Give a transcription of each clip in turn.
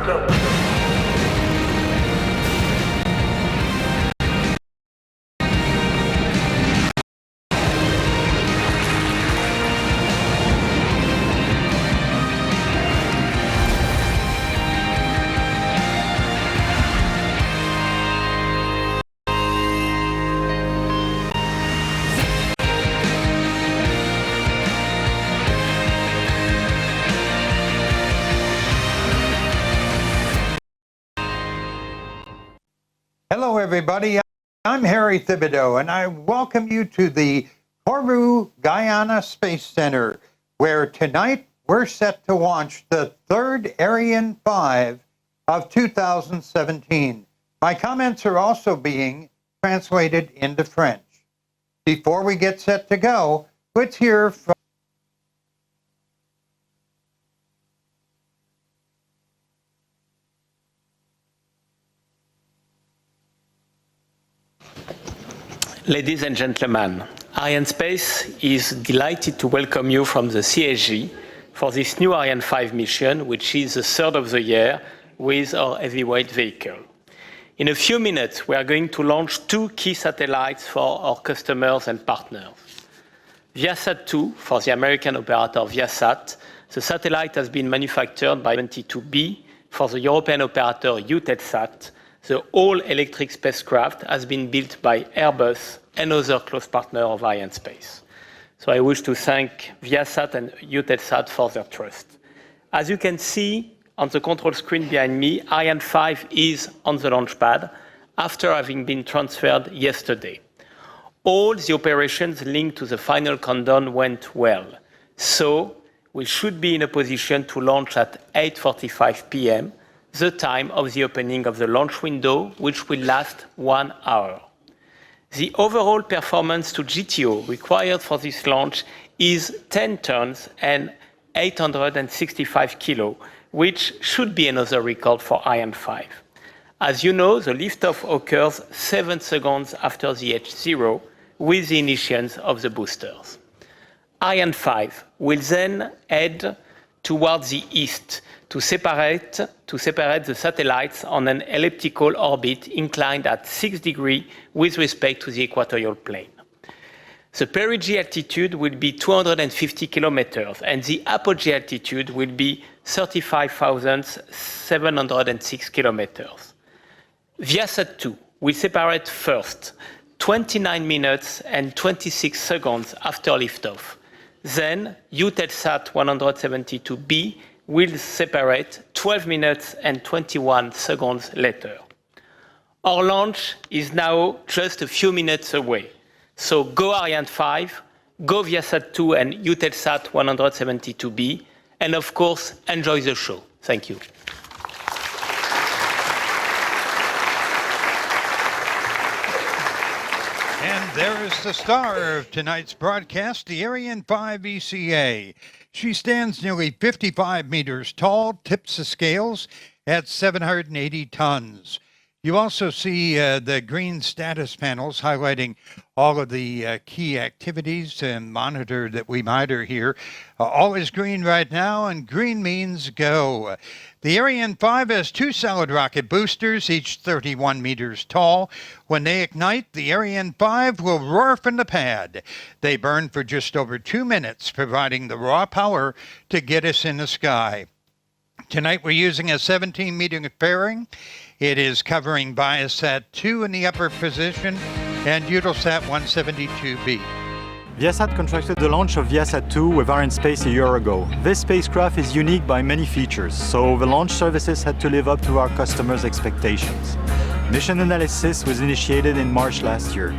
go. Hello everybody, I'm Harry Thibodeau and I welcome you to the Guiana Space Center, where tonight we're set to launch the third Ariane 5 of 2017. My comments are also being translated into French. Before we get set to go, let's hear from Ladies and gentlemen, Arianespace is delighted to welcome you from the CSG for this new Ariane 5 mission, which is the third of the year with our heavyweight vehicle. In a few minutes, we are going to launch two key satellites for our customers and partners. ViaSat-2 for the American operator ViaSat. The satellite has been manufactured by VA237 for the European operator EUTELSAT. The all-electric spacecraft has been built by Airbus, another close partner of Arianespace. So I wish to thank ViaSat and EUTELSAT for their trust. As you can see on the control screen behind me, Ariane 5 is on the launch pad after having been transferred yesterday. All the operations linked to the final countdown went well. So we should be in a position to launch at 8:45 p.m., the time of the opening of the launch window, which will last 1 hour. The overall performance to GTO required for this launch is 10 tons and 865 kilo, which should be another record for Ariane 5. As you know, the liftoff occurs 7 seconds after the H0 with the initiation of the boosters. Ariane 5 will then head towards the east to separate the satellites on an elliptical orbit inclined at 6 degrees with respect to the equatorial plane. The perigee altitude will be 250 kilometers and the apogee altitude will be 35,706 kilometers. ViaSat-2 will separate first 29 minutes and 26 seconds after liftoff. Then EUTELSAT 172B will separate 12 minutes and 21 seconds later. Our launch is now just a few minutes away. So go Ariane 5, go ViaSat-2 and EUTELSAT 172B, and of course, enjoy the show. Thank you. And there is the star of tonight's broadcast, the Ariane 5 ECA. She stands nearly 55 meters tall, tips the scales at 780 tons. You also see the green status panels highlighting all of the key activities and monitor that we monitor here. All is green right now, and green means go. The Ariane 5 has 2 solid rocket boosters, each 31 meters tall. When they ignite, the Ariane 5 will roar from the pad. They burn for just over 2 minutes, providing the raw power to get us in the sky. Tonight we're using a 17-meter fairing. It is covering ViaSat-2 in the upper position and EUTELSAT 172B. ViaSat contracted the launch of ViaSat-2 with Arianespace a year ago. This spacecraft is unique by many features, so the launch services had to live up to our customers' expectations. Mission analysis was initiated in March last year.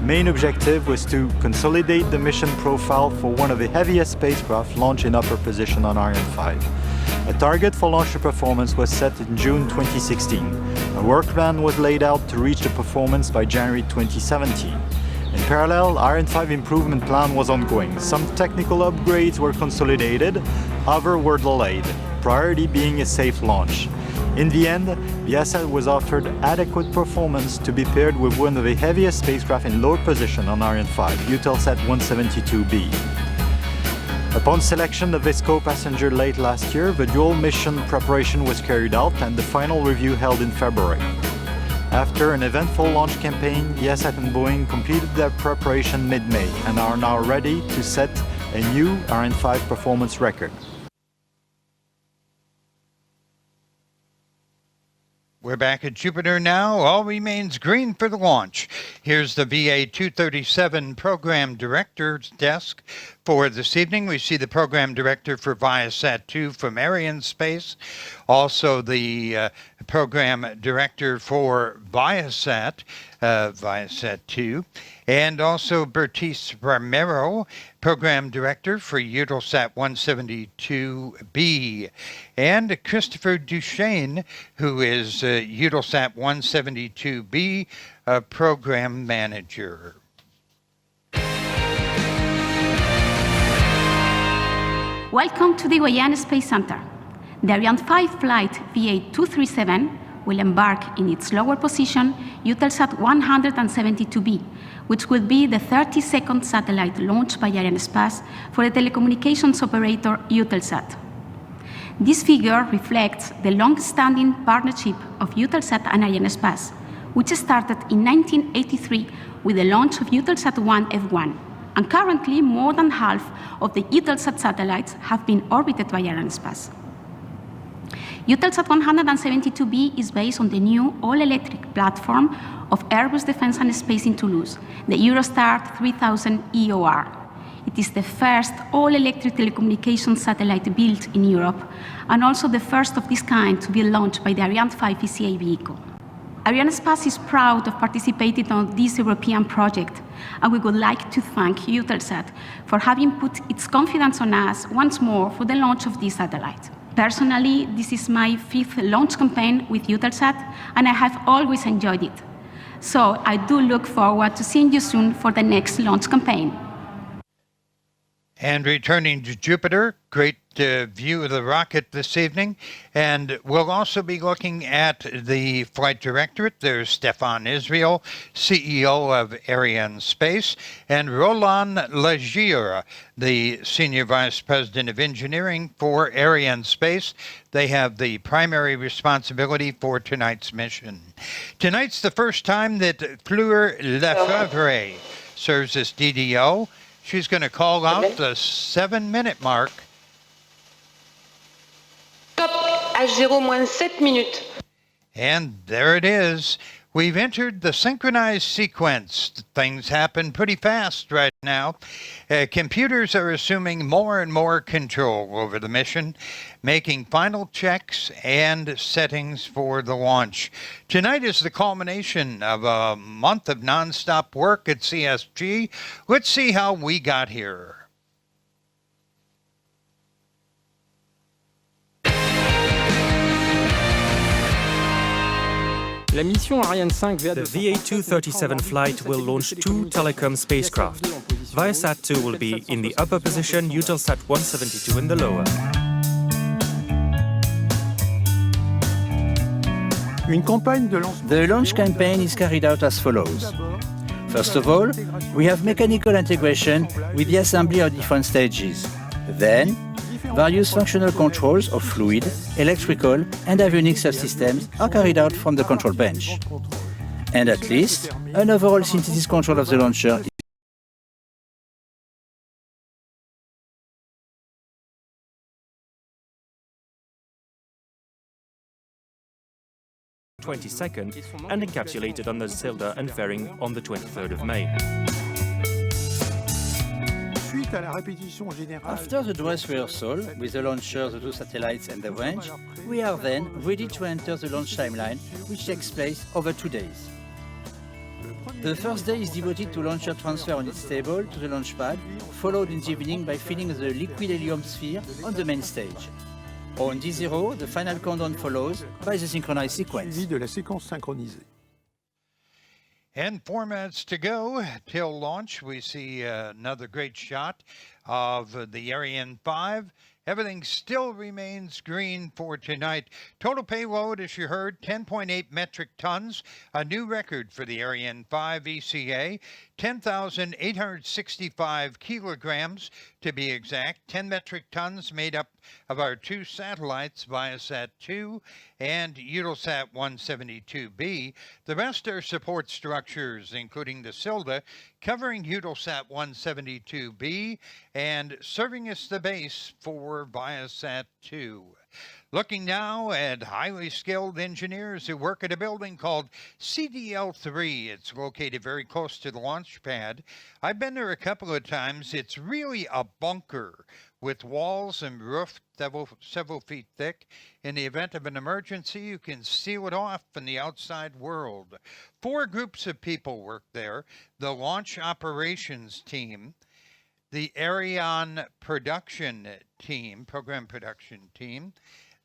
Main objective was to consolidate the mission profile for one of the heaviest spacecraft launched in upper position on Ariane 5. A target for launcher performance was set in June 2016. A work plan was laid out to reach the performance by January 2017. In parallel, Ariane 5 improvement plan was ongoing. Some technical upgrades were consolidated, others were delayed, priority being a safe launch. In the end, ViaSat was offered adequate performance to be paired with one of the heaviest spacecraft in low position on Ariane 5, EUTELSAT 172B. Upon selection of this co-passenger late last year, the dual mission preparation was carried out and the final review held in February. After an eventful launch campaign, ViaSat and Boeing completed their preparation mid-May and are now ready to set a new Ariane 5 performance record. We're back at Jupiter now. All remains green for the launch. Here's the VA237 Program Director's desk for this evening. We see the Program Director for ViaSat-2 from Arianespace, also the Program Director for ViaSat, ViaSat-2, and also Bertice Romero, Program Director for EUTELSAT 172B, and Christopher Duchesne, who is EUTELSAT 172B Program Manager. Welcome to the Guiana Space Center. The Ariane 5 flight VA237 will embark in its lower position EUTELSAT 172B, which will be the 32nd satellite launched by Arianespace for the telecommunications operator EUTELSAT. This figure reflects the long-standing partnership of EUTELSAT and Arianespace, which started in 1983 with the launch of EUTELSAT-1 F1. And currently, more than half of the EUTELSAT satellites have been orbited by Arianespace. EUTELSAT 172B is based on the new all-electric platform of Airbus Defence and Space in Toulouse, the Eurostar 3000 EOR. It is the first all-electric telecommunications satellite built in Europe, and also the first of this kind to be launched by the Ariane 5 ECA vehicle. Arianespace is proud of participating on this European project, and we would like to thank EUTELSAT for having put its confidence on us once more for the launch of this satellite. Personally, this is my 5th launch campaign with EUTELSAT, and I have always enjoyed it. So I do look forward to seeing you soon for the next launch campaign. And returning to Jupiter, great view of the rocket this evening. And we'll also be looking at the flight directorate. There's Stéphane Israel, CEO of Arianespace, and Roland Lagier, the Senior Vice President of Engineering for Arianespace. They have the primary responsibility for tonight's mission. Tonight's the first time that Fleur Lefebvre serves as DDO. She's going to call out the 7-minute mark. Top H0-7 minutes. And there it is. We've entered the synchronized sequence. Things happen pretty fast right now. Computers are assuming more and more control over the mission, making final checks and settings for the launch. Tonight is the culmination of a month of nonstop work at CSG. Let's see how we got here. The VA237 flight will launch 2 telecom spacecraft. ViaSat-2 will be in the upper position, EUTELSAT 172 in the lower. The launch campaign is carried out as follows. First of all, we have mechanical integration with the assembly of different stages. Then, various functional controls of fluid, electrical, and avionics subsystems are carried out from the control bench. And at least, an overall synthesis control of the launcher 22nd and encapsulated on the cylinder and fairing on the 23rd of May. After the dress rehearsal, with the launcher, the 2 satellites and the range, we are then ready to enter the launch timeline, which takes place over 2 days. The first day is devoted to launcher transfer on its table to the launch pad, followed in the evening by filling the liquid helium sphere on the main stage. On D0, the final countdown follows by the synchronized sequence. And 4 minutes to go till launch. We see another great shot of the Ariane 5 Everything still remains green for tonight. Total payload, as you heard, 10.8 metric tons, a new record for the Ariane 5 ECA, 10,865 kilograms to be exact, 10 metric tons made up of our two satellites, ViaSat-2 and EUTELSAT 172B. The rest are support structures, including the Silda, covering EUTELSAT 172B and serving as the base for ViaSat-2. Looking now at highly skilled engineers who work at a building called CDL-3. It's located very close to the launch pad. I've been there a couple of times. It's really a bunker with walls and roof several feet thick. In the event of an emergency, you can seal it off from the outside world. 4 groups of people work there. The launch operations team, the Ariane production team, program production team,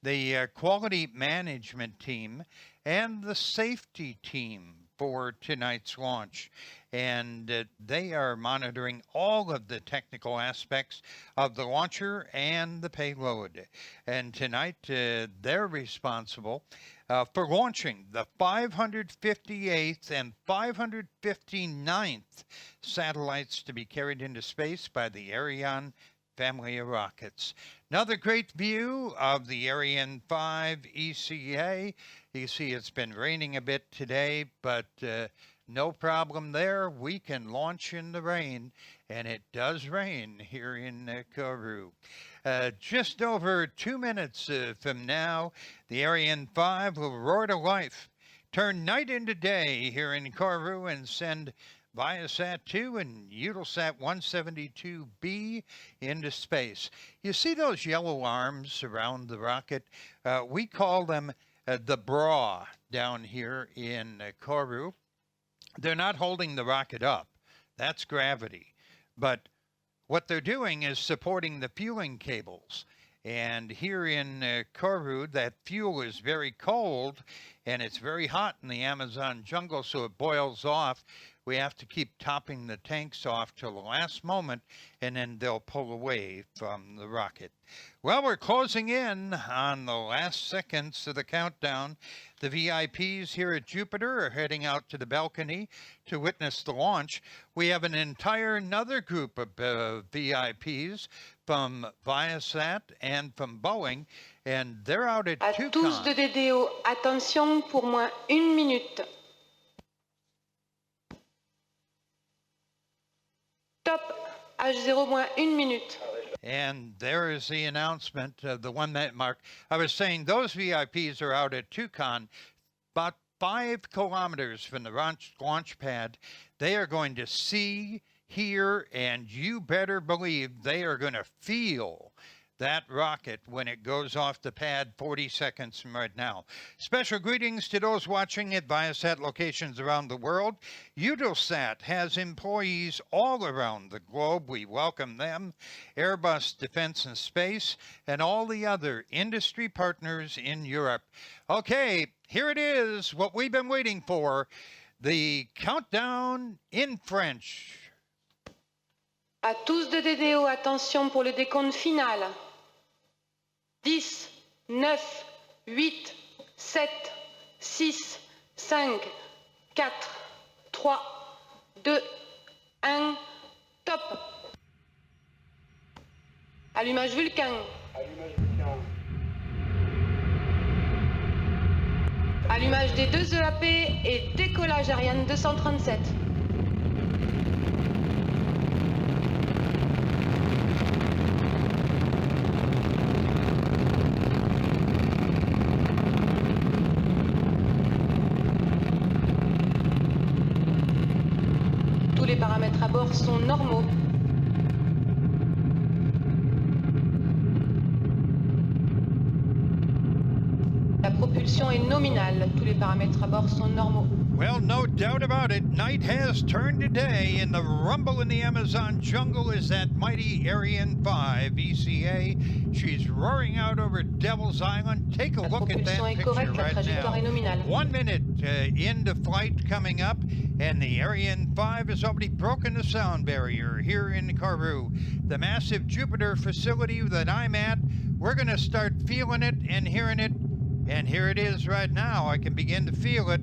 the quality management team, and the safety team for tonight's launch. And they are monitoring all of the technical aspects of the launcher and the payload. And tonight, they're responsible for launching the 558th and 559th satellites to be carried into space by the Ariane family of rockets. Another great view of the Ariane 5 ECA. You see it's been raining a bit today, but no problem there. We can launch in the rain, and it does rain here in Kourou. Just over 2 minutes from now, the Ariane 5 will roar to life, turn night into day here in Kourou, and send ViaSat-2 and EUTELSAT 172B into space. You see those yellow arms around the rocket? We call them the bra down here in Kourou. They're not holding the rocket up. That's gravity. But what they're doing is supporting the fueling cables. And here in Kourou, that fuel is very cold, and it's very hot in the Amazon jungle, so it boils off. We have to keep topping the tanks off till the last moment, and then they'll pull away from the rocket. Well, we're closing in on the last seconds of the countdown. The VIPs here at Jupiter are heading out to the balcony to witness the launch. We have another group of VIPs from ViaSat and from Boeing, and they're out at À tous de DDO, attention pour moins 1 minute. Top, H0 moins 1 minute. And there is the announcement of the 1 minute mark. I was saying those VIPs are out at Toucan, about 5 kilometers from the launch pad. They are going to see, hear, and you better believe they are going to feel that rocket when it goes off the pad 40 seconds from right now. Special greetings to those watching at ViaSat locations around the world. EUTELSAT has employees all around the globe. We welcome them. Airbus Defence and Space, and all the other industry partners in Europe. Okay, here it is, what we've been waiting for, the countdown in French. À tous de DDO, attention pour le décompte final. 10, 9, 8, 7, 6, 5, 4, 3, 2, 1, top. Allumage Vulcain. Allumage des 2 EAP et décollage Ariane 237. Les paramètres à bord sont normaux. La propulsion est nominale. Tous les paramètres à bord sont normaux. Well, no doubt about it. Night has turned to day, and the rumble in the Amazon jungle is that mighty Ariane 5 VCA. She's roaring out over Devil's Island. Take a La look at that propulsion est picture correcte, la right trajectoire now. est nominale. 1 minute into flight coming up, and the Ariane 5 has already broken the sound barrier here in Kourou. The massive Jupiter facility that I'm at, we're going to start feeling it and hearing it. And here it is right now. I can begin to feel it.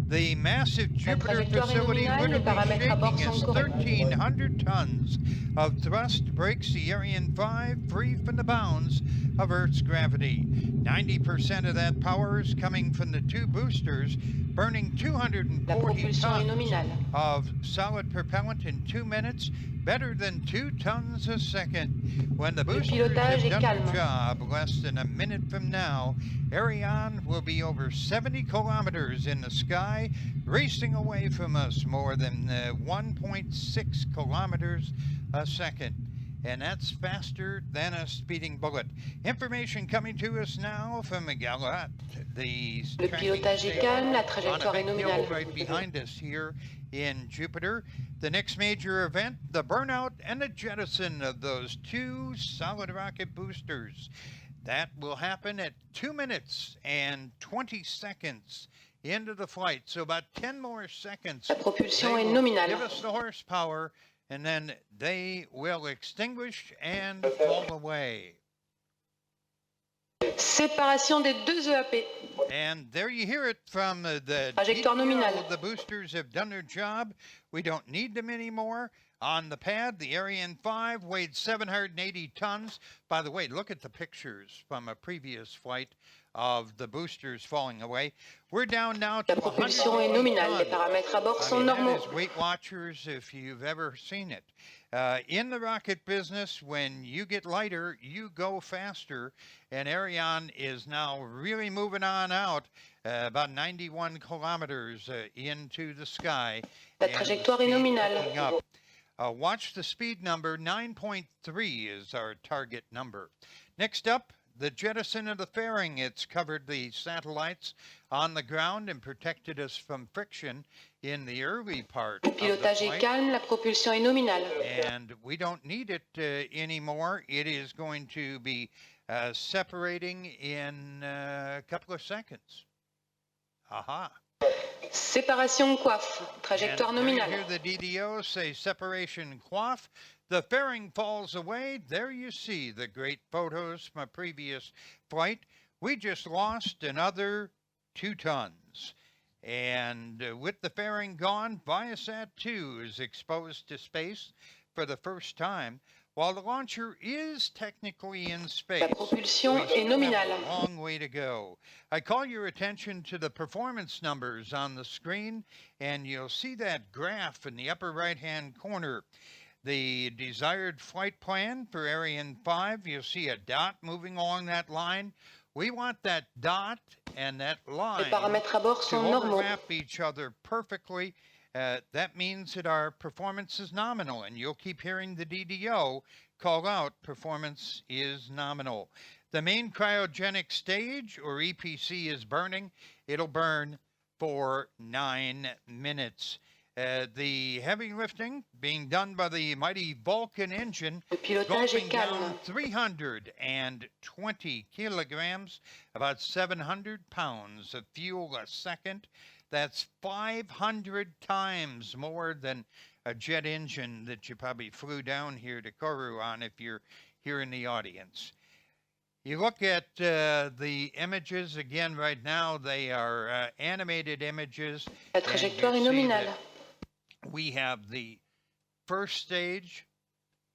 The massive Jupiter facility literally shaking as 1,300 tons of thrust breaks the Ariane 5 free from the bounds of Earth's gravity. 90% of that power is coming from the two boosters, burning 240 tons of solid propellant in 2 minutes, better than 2 tons a second. When the boosters have done their job, less than a minute from now, Ariane will be over 70 kilometers in the sky, racing away from us more than 1.6 kilometers a second. And that's faster than a speeding bullet. Information coming to us now from Galat, the Le pilotage est calme, la trajectoire est nominale. right behind us here in Jupiter. The next major event, the burnout and the jettison of those two solid rocket boosters. That will happen at 2 minutes and 20 seconds into the flight. So about 10 more seconds. La propulsion They est will nominale. give us the horsepower, and then they will extinguish and fall away. Séparation des deux EAP. And there you hear it from the Trajectoire DTO. nominale. The boosters have done their job. We don't need them anymore. On the pad, the Ariane 5 weighed 780 tons. By the way, look at the pictures from a previous flight of the boosters falling away. We're down now to La propulsion est nominale. Les paramètres à bord sont that normaux. is Weight Watchers if you've ever seen it. In the rocket business, when you get lighter, you go faster. And Ariane is now really moving on out about 91 kilometers into the sky. La trajectoire est nominale. Watch the speed number. 9.3 is our target number. Next up, the jettison of the fairing. It's covered the satellites on the ground and protected us from friction in the early part Le of the pilotage est flight. calme, la propulsion est nominale. And we don't need it anymore. It is going to be separating in a couple of seconds. Aha. Séparation coiffe. Trajectoire And there you nominale. hear the DDO say separation quaff. The fairing falls away. There you see the great photos from a previous flight. We just lost another 2 tons. And with the fairing gone, ViaSat-2 is exposed to space for the first time. While the launcher is technically in space, La propulsion we est still have nominale. a long way to go. I call your attention to the performance numbers on the screen, and you'll see that graph in the upper right-hand corner. The desired flight plan for Ariane 5, you'll see a dot moving along that line. We want that dot and that line Les paramètres à bord to sont normaux. overlap each other perfectly. That means that our performance is nominal, and you'll keep hearing the DDO call out performance is nominal. The main cryogenic stage, or EPC, is burning. It'll burn for 9 minutes. The heavy lifting being done by the mighty Vulcan engine, Le pilotage gulping est down calme. 320 kilograms, about 700 pounds of fuel a second. That's 500 times more than a jet engine that you probably flew down here to Kourou on if you're here in the audience. You look at the images again right now, they are animated images. La and you trajectoire est see nominale. that we have the first stage,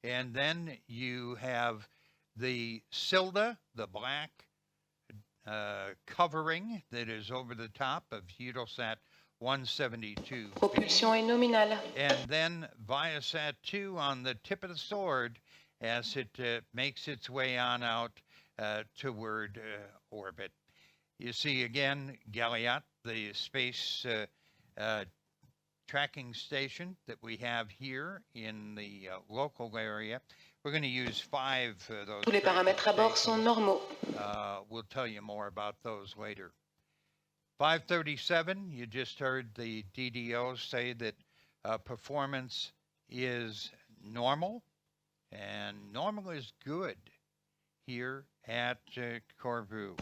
and then you have the Silda, the black covering that is over the top of EUTELSAT 172. Propulsion est nominale. And then ViaSat-2 on the tip of the sword as it makes its way on out toward orbit. You see again Galiot, the space tracking station that we have here in the local area. We're going to use 5 of those. Tous les paramètres à bord sont normaux. We'll tell you more about those later. 537, you just heard the DDO say that performance is normal, and normal is good here at Corvu.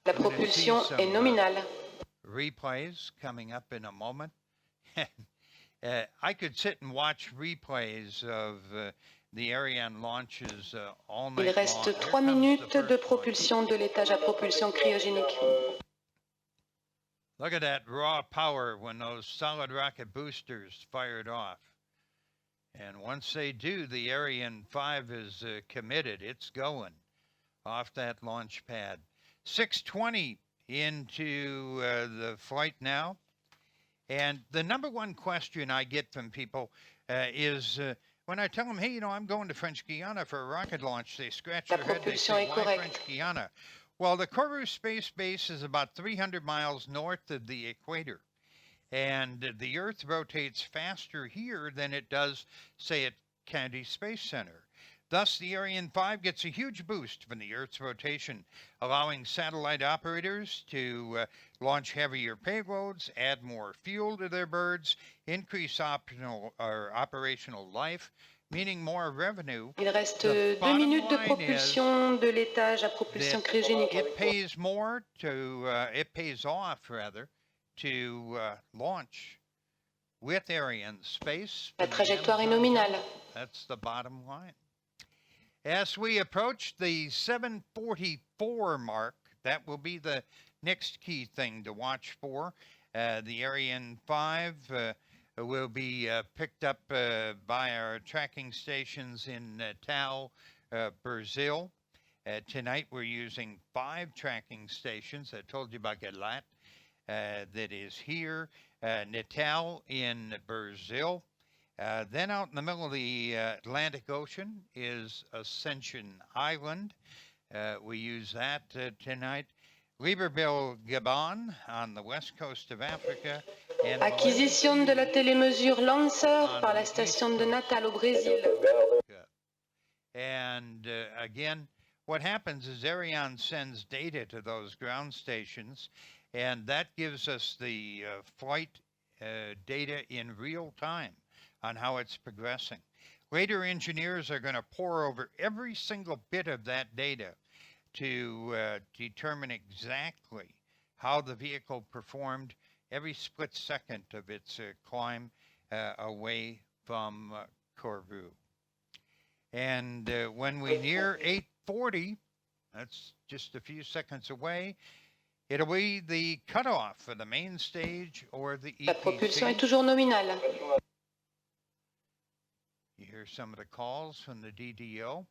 La propulsion est nominale. Replays coming up in a moment. I could sit and watch replays of the Ariane launches all night long. Il reste 3 minutes de propulsion de l'étage à propulsion cryogénique. Look at that raw power when those solid rocket boosters fired off. And once they do, the Ariane 5 is committed. It's going off that launch pad. 6:20 into the flight now. And the number one question I get from people is when I tell them, hey, you know, I'm going to French Guiana for a rocket launch, they scratch their head. They say, why French Guiana? Well, the Corvu Space Base is about 300 miles north of the equator. And the Earth rotates faster here than it does, say, at Kennedy Space Center. Thus, the Ariane 5 gets a huge boost from the Earth's rotation, allowing satellite operators to launch heavier payloads, add more fuel to their birds, increase operational life, meaning more revenue. Il reste 2 minutes de propulsion de l'étage à propulsion cryogénique. It pays more to, it pays off rather, to launch with Arianespace. La trajectoire est nominale. That's the bottom line. As we approach the 744 mark, that will be the next key thing to watch for. The Ariane 5 will be picked up by our tracking stations in Natal, Brazil. Tonight we're using 5 tracking stations. I told you about Galat that is here. Natal in Brazil. Then out in the middle of the Atlantic Ocean is Ascension Island. We use that tonight. Libreville, Gabon, on the west coast of Africa. And Acquisition de la télémesure Lancer par la station de Natal au Brésil. And again, what happens is Ariane sends data to those ground stations, and that gives us the flight data in real time on how it's progressing. Later, engineers are going to pore over every single bit of that data to determine exactly how the vehicle performed every split second of its climb away from Corvu. And when we near 8:40, that's just a few seconds away, it'll be the cutoff for the main stage or the EPC. La propulsion est toujours nominale. You hear some of the calls from the DDO,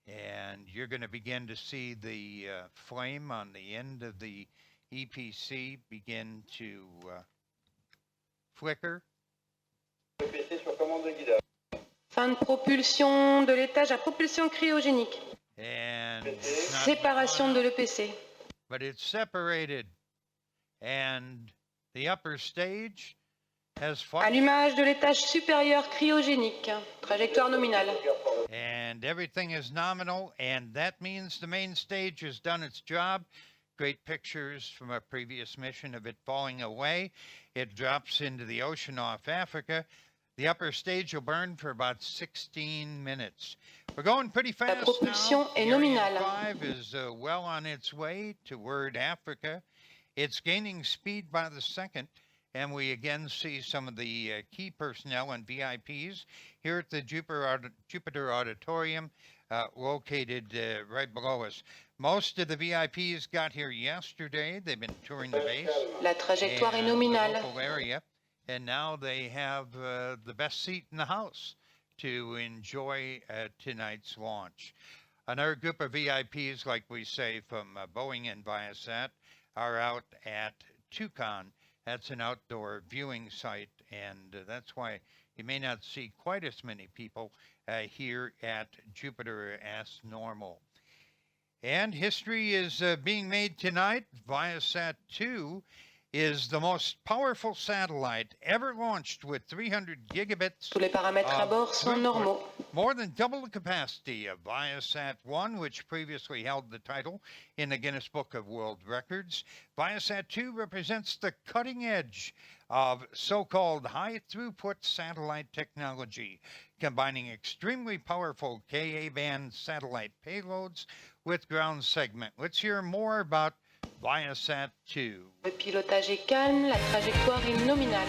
and you're going to begin to see the flame on the end of the EPC begin to flicker. Fin de propulsion de l'étage à propulsion cryogénique. And Séparation de l'EPC. but it's separated, and the upper stage has fired. Allumage de l'étage supérieur cryogénique. Trajectoire nominale. And everything is nominal, and that means the main stage has done its job. Great pictures from a previous mission of it falling away. It drops into the ocean off Africa. The upper stage will burn for about 16 minutes. We're going pretty fast La propulsion now. est The Ariane nominale. 5 is well on its way toward Africa. It's gaining speed by the second, and we again see some of the key personnel and VIPs here at the Jupiter Auditorium, located right below us. Most of the VIPs got here yesterday. They've been touring the base. La trajectoire est and the nominale. local area, and now they have the best seat in the house to enjoy tonight's launch. Another group of VIPs, like we say, from Boeing and ViaSat, are out at Tucson. That's an outdoor viewing site, and that's why you may not see quite as many people here at Jupiter as normal. And history is being made tonight. ViaSat-2 is the most powerful satellite ever launched with 300 gigabits. Tous les paramètres à bord sont normaux. More than double the capacity of ViaSat-1, which previously held the title in the Guinness Book of World Records. ViaSat-2 represents the cutting edge of so-called high-throughput satellite technology, combining extremely powerful Ka-band satellite payloads with ground segment. Let's hear more about ViaSat-2. Le pilotage est calme, la trajectoire est nominale.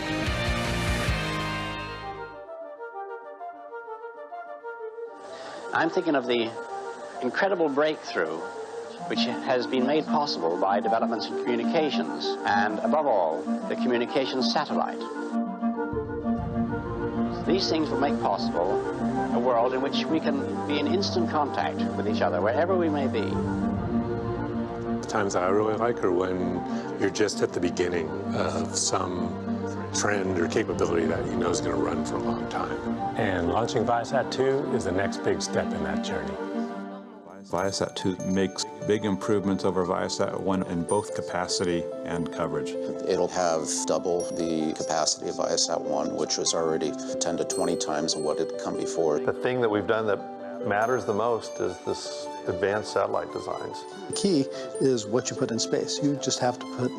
I'm thinking of the incredible breakthrough which has been made possible by developments in communications and, above all, the communications satellite. These things will make possible a world in which we can be in instant contact with each other wherever we may be. The times I really like are when you're just at the beginning of some trend or capability that you know is going to run for a long time. And launching ViaSat-2 is the next big step in that journey. ViaSat-2 makes big improvements over ViaSat-1 in both capacity and coverage. It'll have double the capacity of ViaSat-1, which was already 10 to 20 times what had come before. The thing that we've done that matters the most is this advanced satellite designs. The key is what you put in space. You just have to put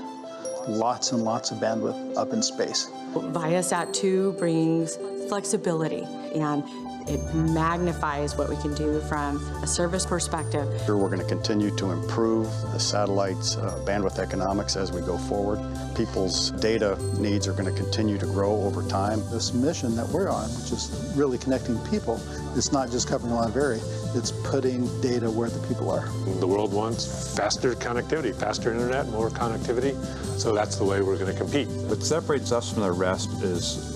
lots and lots of bandwidth up in space. ViaSat-2 brings flexibility, and it magnifies what we can do from a service perspective. We're going to continue to improve the satellite's bandwidth economics as we go forward. People's data needs are going to continue to grow over time. This mission that we're on, which is really connecting people, it's not just covering a lot of area, it's putting data where the people are. The world wants faster connectivity, faster internet, more connectivity, so that's the way we're going to compete. What separates us from the rest is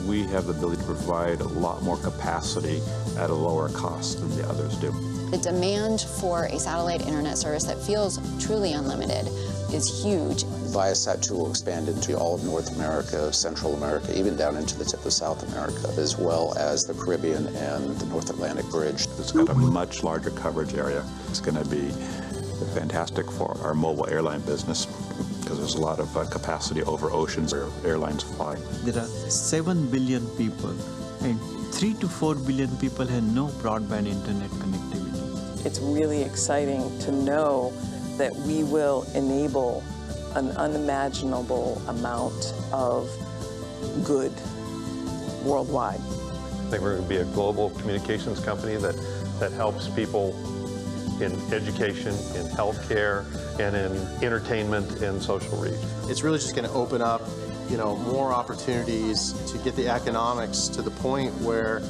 we have the ability to provide a lot more capacity at a lower cost than the others do. The demand for a satellite internet service that feels truly unlimited is huge. ViaSat-2 will expand into all of North America, Central America, even down into the tip of South America, as well as the Caribbean and the North Atlantic Bridge. It's got a much larger coverage area. It's going to be fantastic for our mobile airline business, because there's a lot of capacity over oceans where airlines fly. There are 7 billion people, and 3 to 4 billion people have no broadband internet connectivity. It's really exciting to know that we will enable an unimaginable amount of good worldwide. I think we're going to be a global communications company that helps people in education, in healthcare, and in entertainment and social reach. It's really just going to open up, more opportunities to get the economics to the point where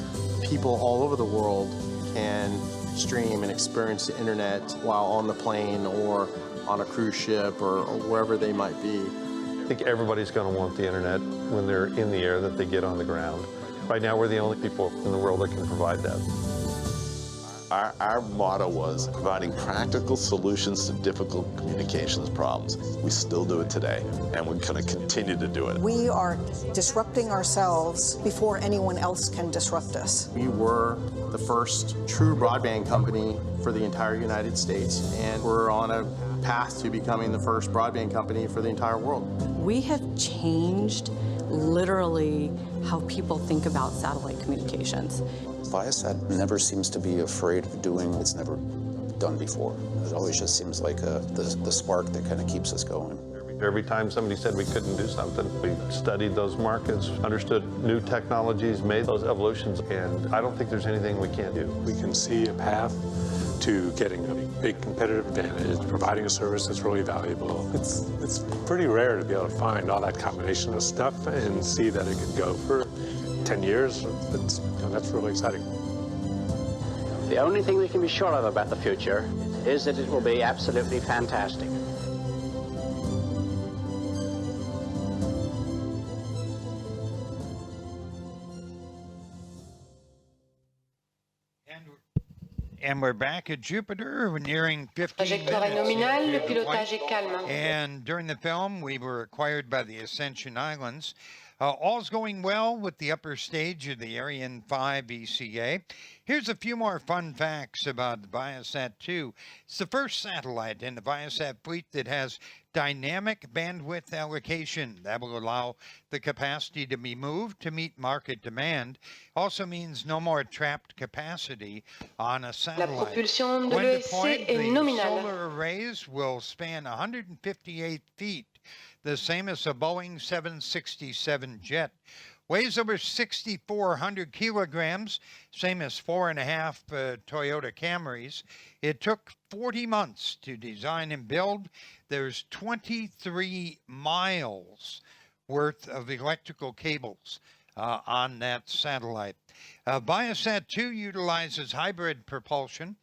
people all over the world can stream and experience the internet while on the plane or on a cruise ship or wherever they might be. I think everybody's going to want the internet when they're in the air that they get on the ground. Right now, we're the only people in the world that can provide that. Our motto was providing practical solutions to difficult communications problems. We still do it today, and we're going to continue to do it. We are disrupting ourselves before anyone else can disrupt us. We were the first true broadband company for the entire United States, and we're on a path to becoming the first broadband company for the entire world. We have changed literally how people think about satellite communications. ViaSat never seems to be afraid of doing what's never done before. It always just seems like the spark that kind of keeps us going. Every time somebody said we couldn't do something, we studied those markets, understood new technologies, made those evolutions, and I don't think there's anything we can't do. We can see a path to getting a big competitive advantage, providing a service that's really valuable. It's pretty rare to be able to find all that combination of stuff and see that it could go for 10 years. That's really exciting. The only thing we can be sure of about the future is that it will be absolutely fantastic. And we're back at Jupiter. We're nearing 15 Trajectoire est nominale, le pilotage est calme. And during the film, we were acquired by the Ascension Islands. All's going well with the upper stage of the Ariane 5 VCA. Here's a few more fun facts about the ViaSat-2. It's the first satellite in the ViaSat fleet that has dynamic bandwidth allocation. That will allow the capacity to be moved to meet market demand. Also means no more trapped capacity on a satellite. La propulsion de When l'ESC deployed, est the nominale. solar arrays will span 158 feet, the same as a Boeing 767 jet. Weighs over 6,400 kilograms, same as 4.5 Toyota Camrys. It took 40 months to design and build. There's 23 miles worth of electrical cables on that satellite. ViaSat-2 utilizes hybrid propulsion.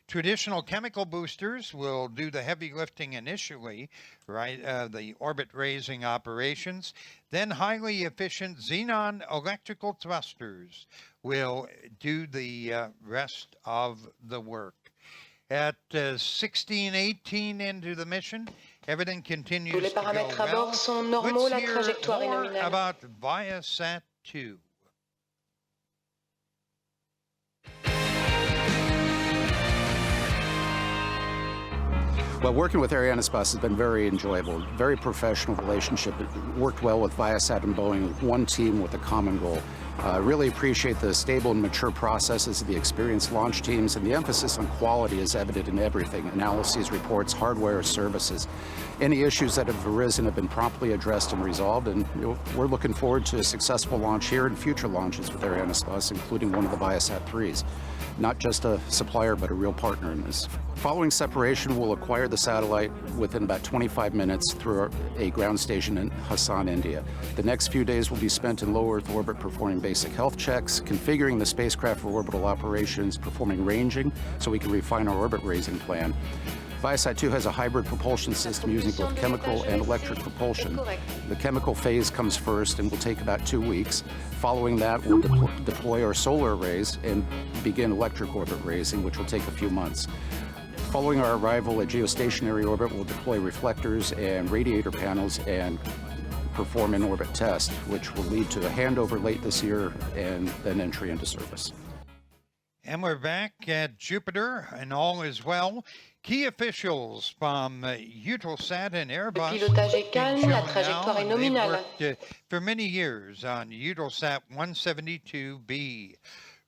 Traditional chemical boosters will do the heavy lifting initially, right? The orbit raising operations. Then highly efficient xenon electrical thrusters will do the rest of the work. At 16-18 into the mission, everything continues Tous les to go paramètres à well. bord sont normaux, la Let's hear trajectoire est more nominale. about ViaSat-2. Well, working with Arianespace has been very enjoyable, very professional relationship. It worked well with ViaSat and Boeing, one team with a common goal. Really appreciate the stable and mature processes of the experienced launch teams, and the emphasis on quality is evident in everything: analyses, reports, hardware, services. Any issues that have arisen have been promptly addressed and resolved, and we're looking forward to a successful launch here and future launches with Arianespace, including one of the ViaSat-3s. Not just a supplier, but a real partner in this. Following separation, we'll acquire the satellite within about 25 minutes through a ground station in Hassan, India. The next few days will be spent in low Earth orbit performing basic health checks, configuring the spacecraft for orbital operations, performing ranging so we can refine our orbit raising plan. ViaSat-2 has a hybrid propulsion system using both chemical and electric propulsion. The chemical phase comes first and will take about 2 weeks. Following that, we'll deploy our solar arrays and begin electric orbit raising, which will take a few months. Following our arrival at geostationary orbit, we'll deploy reflectors and radiator panels and perform an orbit test, which will lead to a handover late this year and then entry into service. And we're back at Jupiter, and all is well. Key officials from EUTELSAT and Airbus. Le pilotage est calme, la trajectoire est nominale. Worked for many years on EUTELSAT 172B.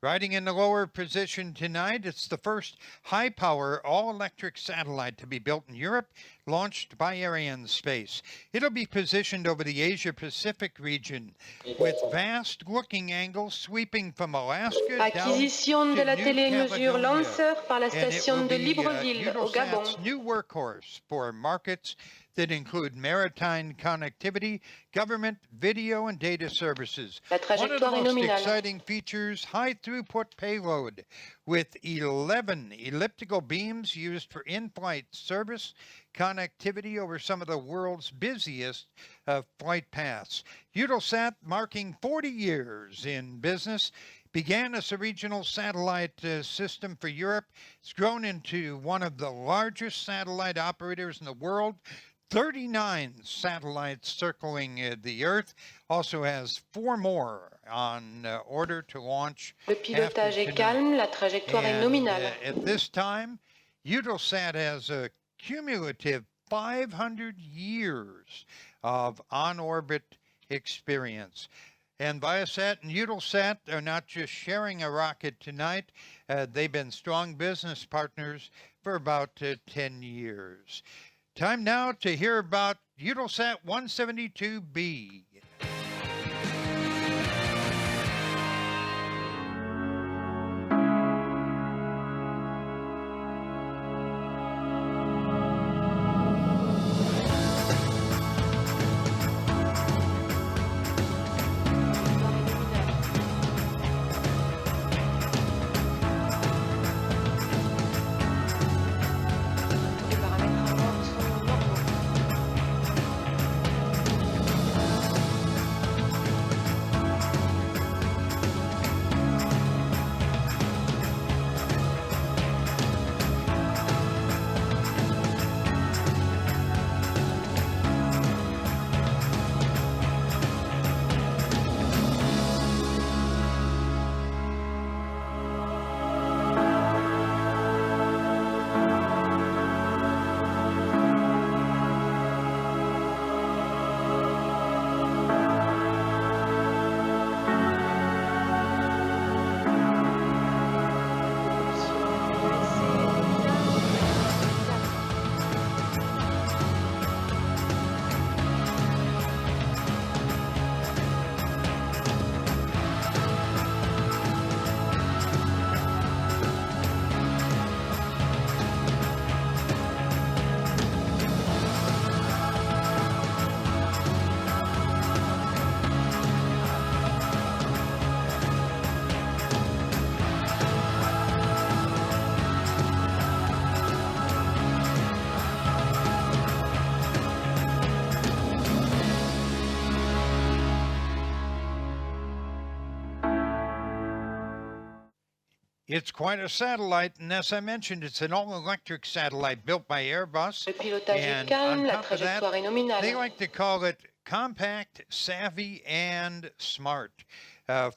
Riding in the lower position tonight, it's the first high-power, all-electric satellite to be built in Europe, launched by Arianespace. It'll be positioned over the Asia-Pacific region, with vast looking angles sweeping from Alaska Acquisition de la down to New télémesure Caledonia. lanceur par la And it station will de be Libreville au Gabon. EUTELSAT's new workhorse for markets that include maritime connectivity, government, video, and data services. La One of the trajectoire est most nominale. exciting features, high-throughput payload with 11 elliptical beams used for in-flight service connectivity over some of the world's busiest flight paths. EUTELSAT, marking 40 years in business, began as a regional satellite system for Europe. It's grown into one of the largest satellite operators in the world. 39 satellites circling the Earth. Also has 4 more on order to launch. Le pilotage est calme, la trajectoire est nominale. At this time, EUTELSAT has a cumulative 500 years of on-orbit experience. And ViaSat and EUTELSAT are not just sharing a rocket tonight. They've been strong business partners for about 10 years. Time now to hear about EUTELSAT 172B. It's quite a satellite, and as I mentioned, it's an all-electric satellite built by Airbus. And on top of that, they like to call it compact, savvy, and smart.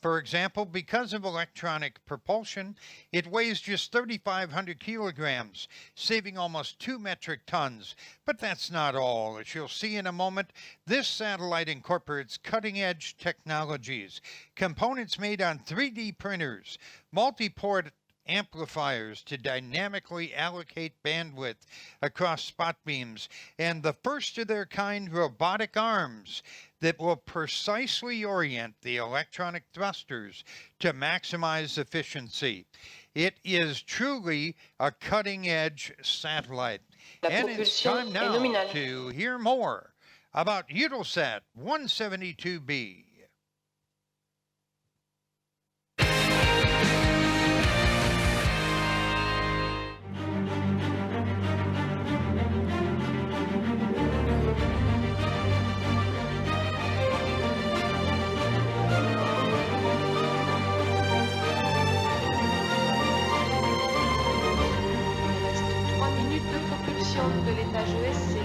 For example, because of electronic propulsion, it weighs just 3,500 kilograms, saving almost 2 metric tons. But that's not all. As you'll see in a moment, this satellite incorporates cutting-edge technologies, components made on 3D printers, multi-port amplifiers to dynamically allocate bandwidth across spot beams, and the first of their kind robotic arms that will precisely orient the electronic thrusters to maximize efficiency. It is truly a cutting-edge satellite. And it's time now to hear more about EUTELSAT 172B. De l'étage ESC.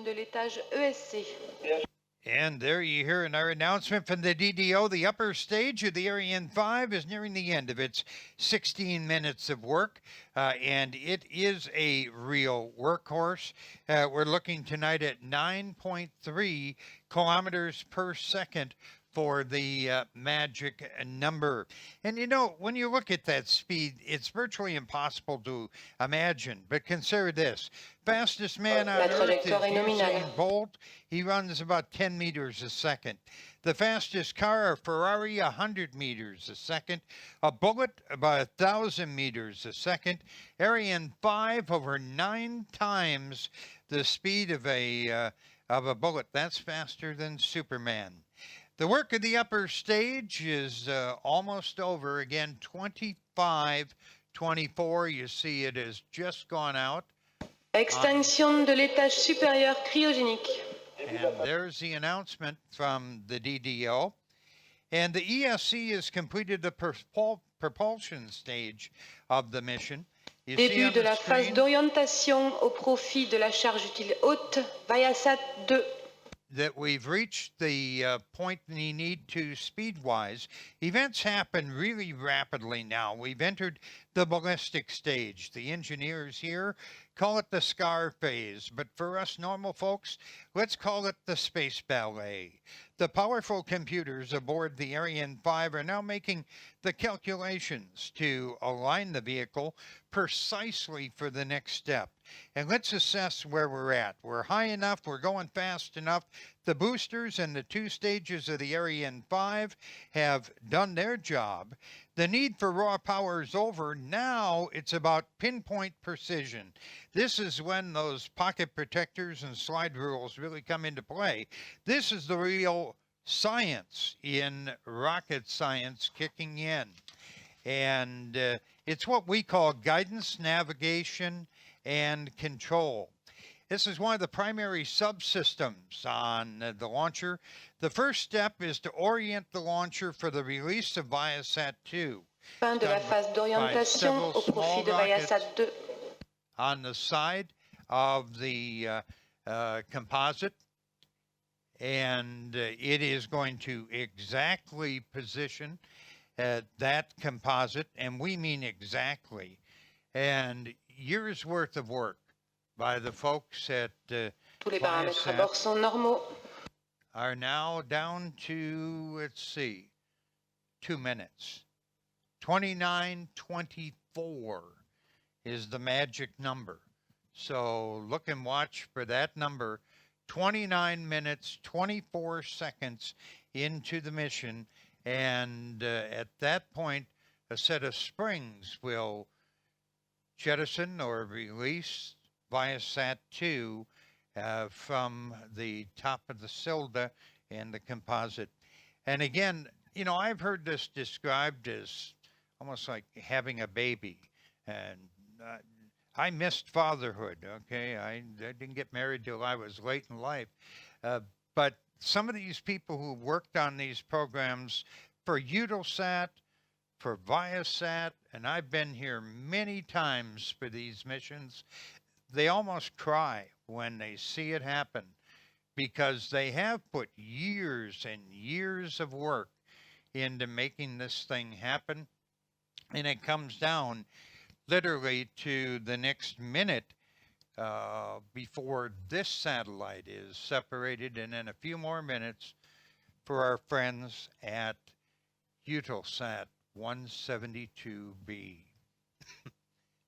De l'étage ESC. And there you hear another announcement from the DDO. The upper stage of the Ariane 5 is nearing the end of its 16 minutes of work, and it is a real workhorse. We're looking tonight at 9.3 kilometers per second for the magic number. And you know, when you look at that speed, it's virtually impossible to imagine. But consider this. Fastest man on Earth is Usain Bolt. He runs about 10 meters a second. The fastest car, a Ferrari, 100 meters a second. A bullet, about 1,000 meters a second. Ariane 5, over 9 times the speed of a bullet. That's faster than Superman. The work of the upper stage is almost over. Again, 25-24. You see it has just gone out. Extinction de l'étage supérieur cryogénique. And there's the announcement from the DDO. And the ESC has completed the propulsion stage of the mission. You Début de la phase d'orientation au profit de la charge utile haute, ViaSat-2. That we've reached the point we need to speed-wise. Events happen really rapidly now. We've entered the ballistic stage. The engineers here call it the SCAR phase, but for us normal folks, let's call it the space ballet. The powerful computers aboard the Ariane 5 are now making the calculations to align the vehicle precisely for the next step. And let's assess where we're at. We're high enough, we're going fast enough. The boosters and the 2 stages of the Ariane 5 have done their job. The need for raw power is over. Now it's about pinpoint precision. This is when those pocket protectors and slide rules really come into play. This is the real science in rocket science kicking in. And it's what we call guidance, navigation, and control. This is one of the primary subsystems on the launcher. The first step is to orient the launcher for the release of ViaSat-2. Fin de la phase d'orientation au profit de ViaSat-2. On the side of the composite, and it is going to exactly position that composite, and we mean exactly, and years worth of work by the folks at Tous les paramètres à bord sont normaux. Are now down to, let's see, 2 minutes. 29:24 is the magic number. So look and watch for that number. 29 minutes, 24 seconds into the mission. And at that point, a set of springs will jettison or release ViaSat-2 from the top of the cylinder and the composite. And again, you know, I've heard this described as almost like having a baby. And I missed fatherhood, okay? I didn't get married till I was late in life. But some of these people who worked on these programs for EUTELSAT, for ViaSat, and I've been here many times for these missions, they almost cry when they see it happen because they have put years and years of work into making this thing happen. And it comes down literally to the next minute before this satellite is separated, and then a few more minutes for our friends at EUTELSAT 172B.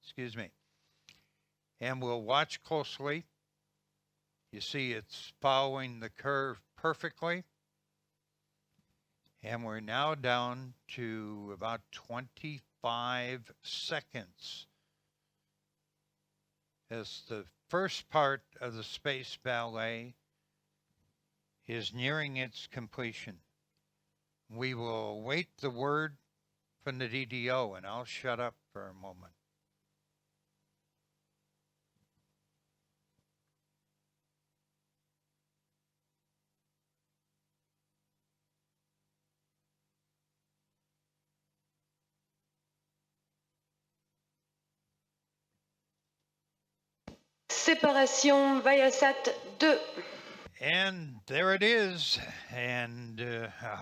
Excuse me. And we'll watch closely. You see it's following the curve perfectly. And we're now down to about 25 seconds as the first part of the space ballet is nearing its completion. We will await the word from the DDO, and I'll shut up for a moment. Séparation ViaSat-2. And there it is. And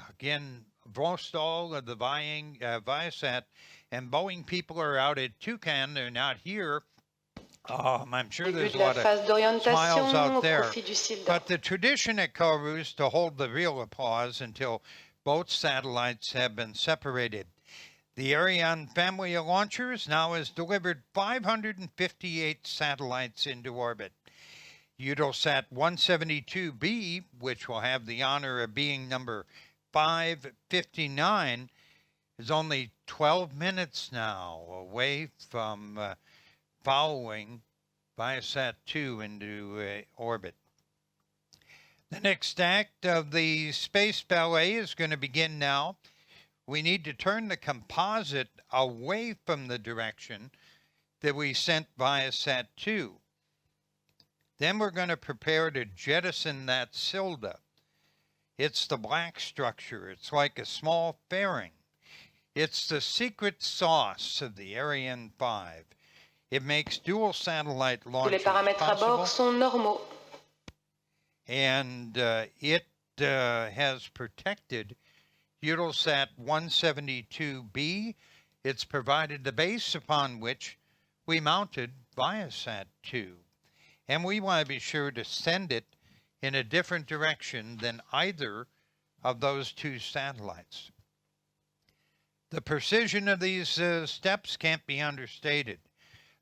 again, most all of the ViaSat and Boeing people are out at Toucan. They're not here. I'm sure there's a lot of smiles out there. But the tradition at Kourou is to hold the real applause until both satellites have been separated. The Ariane family of launchers now has delivered 558 satellites into orbit. EUTELSAT 172B, which will have the honor of being number 559, is only 12 minutes now away from following ViaSat-2 into orbit. The next act of the space ballet is going to begin now. We need to turn the composite away from the direction that we sent ViaSat-2. Then we're going to prepare to jettison that cylinder. It's the black structure. It's like a small fairing. It's the secret sauce of the Ariane 5. It makes dual satellite launches possible. And it has protected EUTELSAT 172B It's provided the base upon which we mounted ViaSat-2. And we want to be sure to send it in a different direction than either of those two satellites. The precision of these steps can't be understated.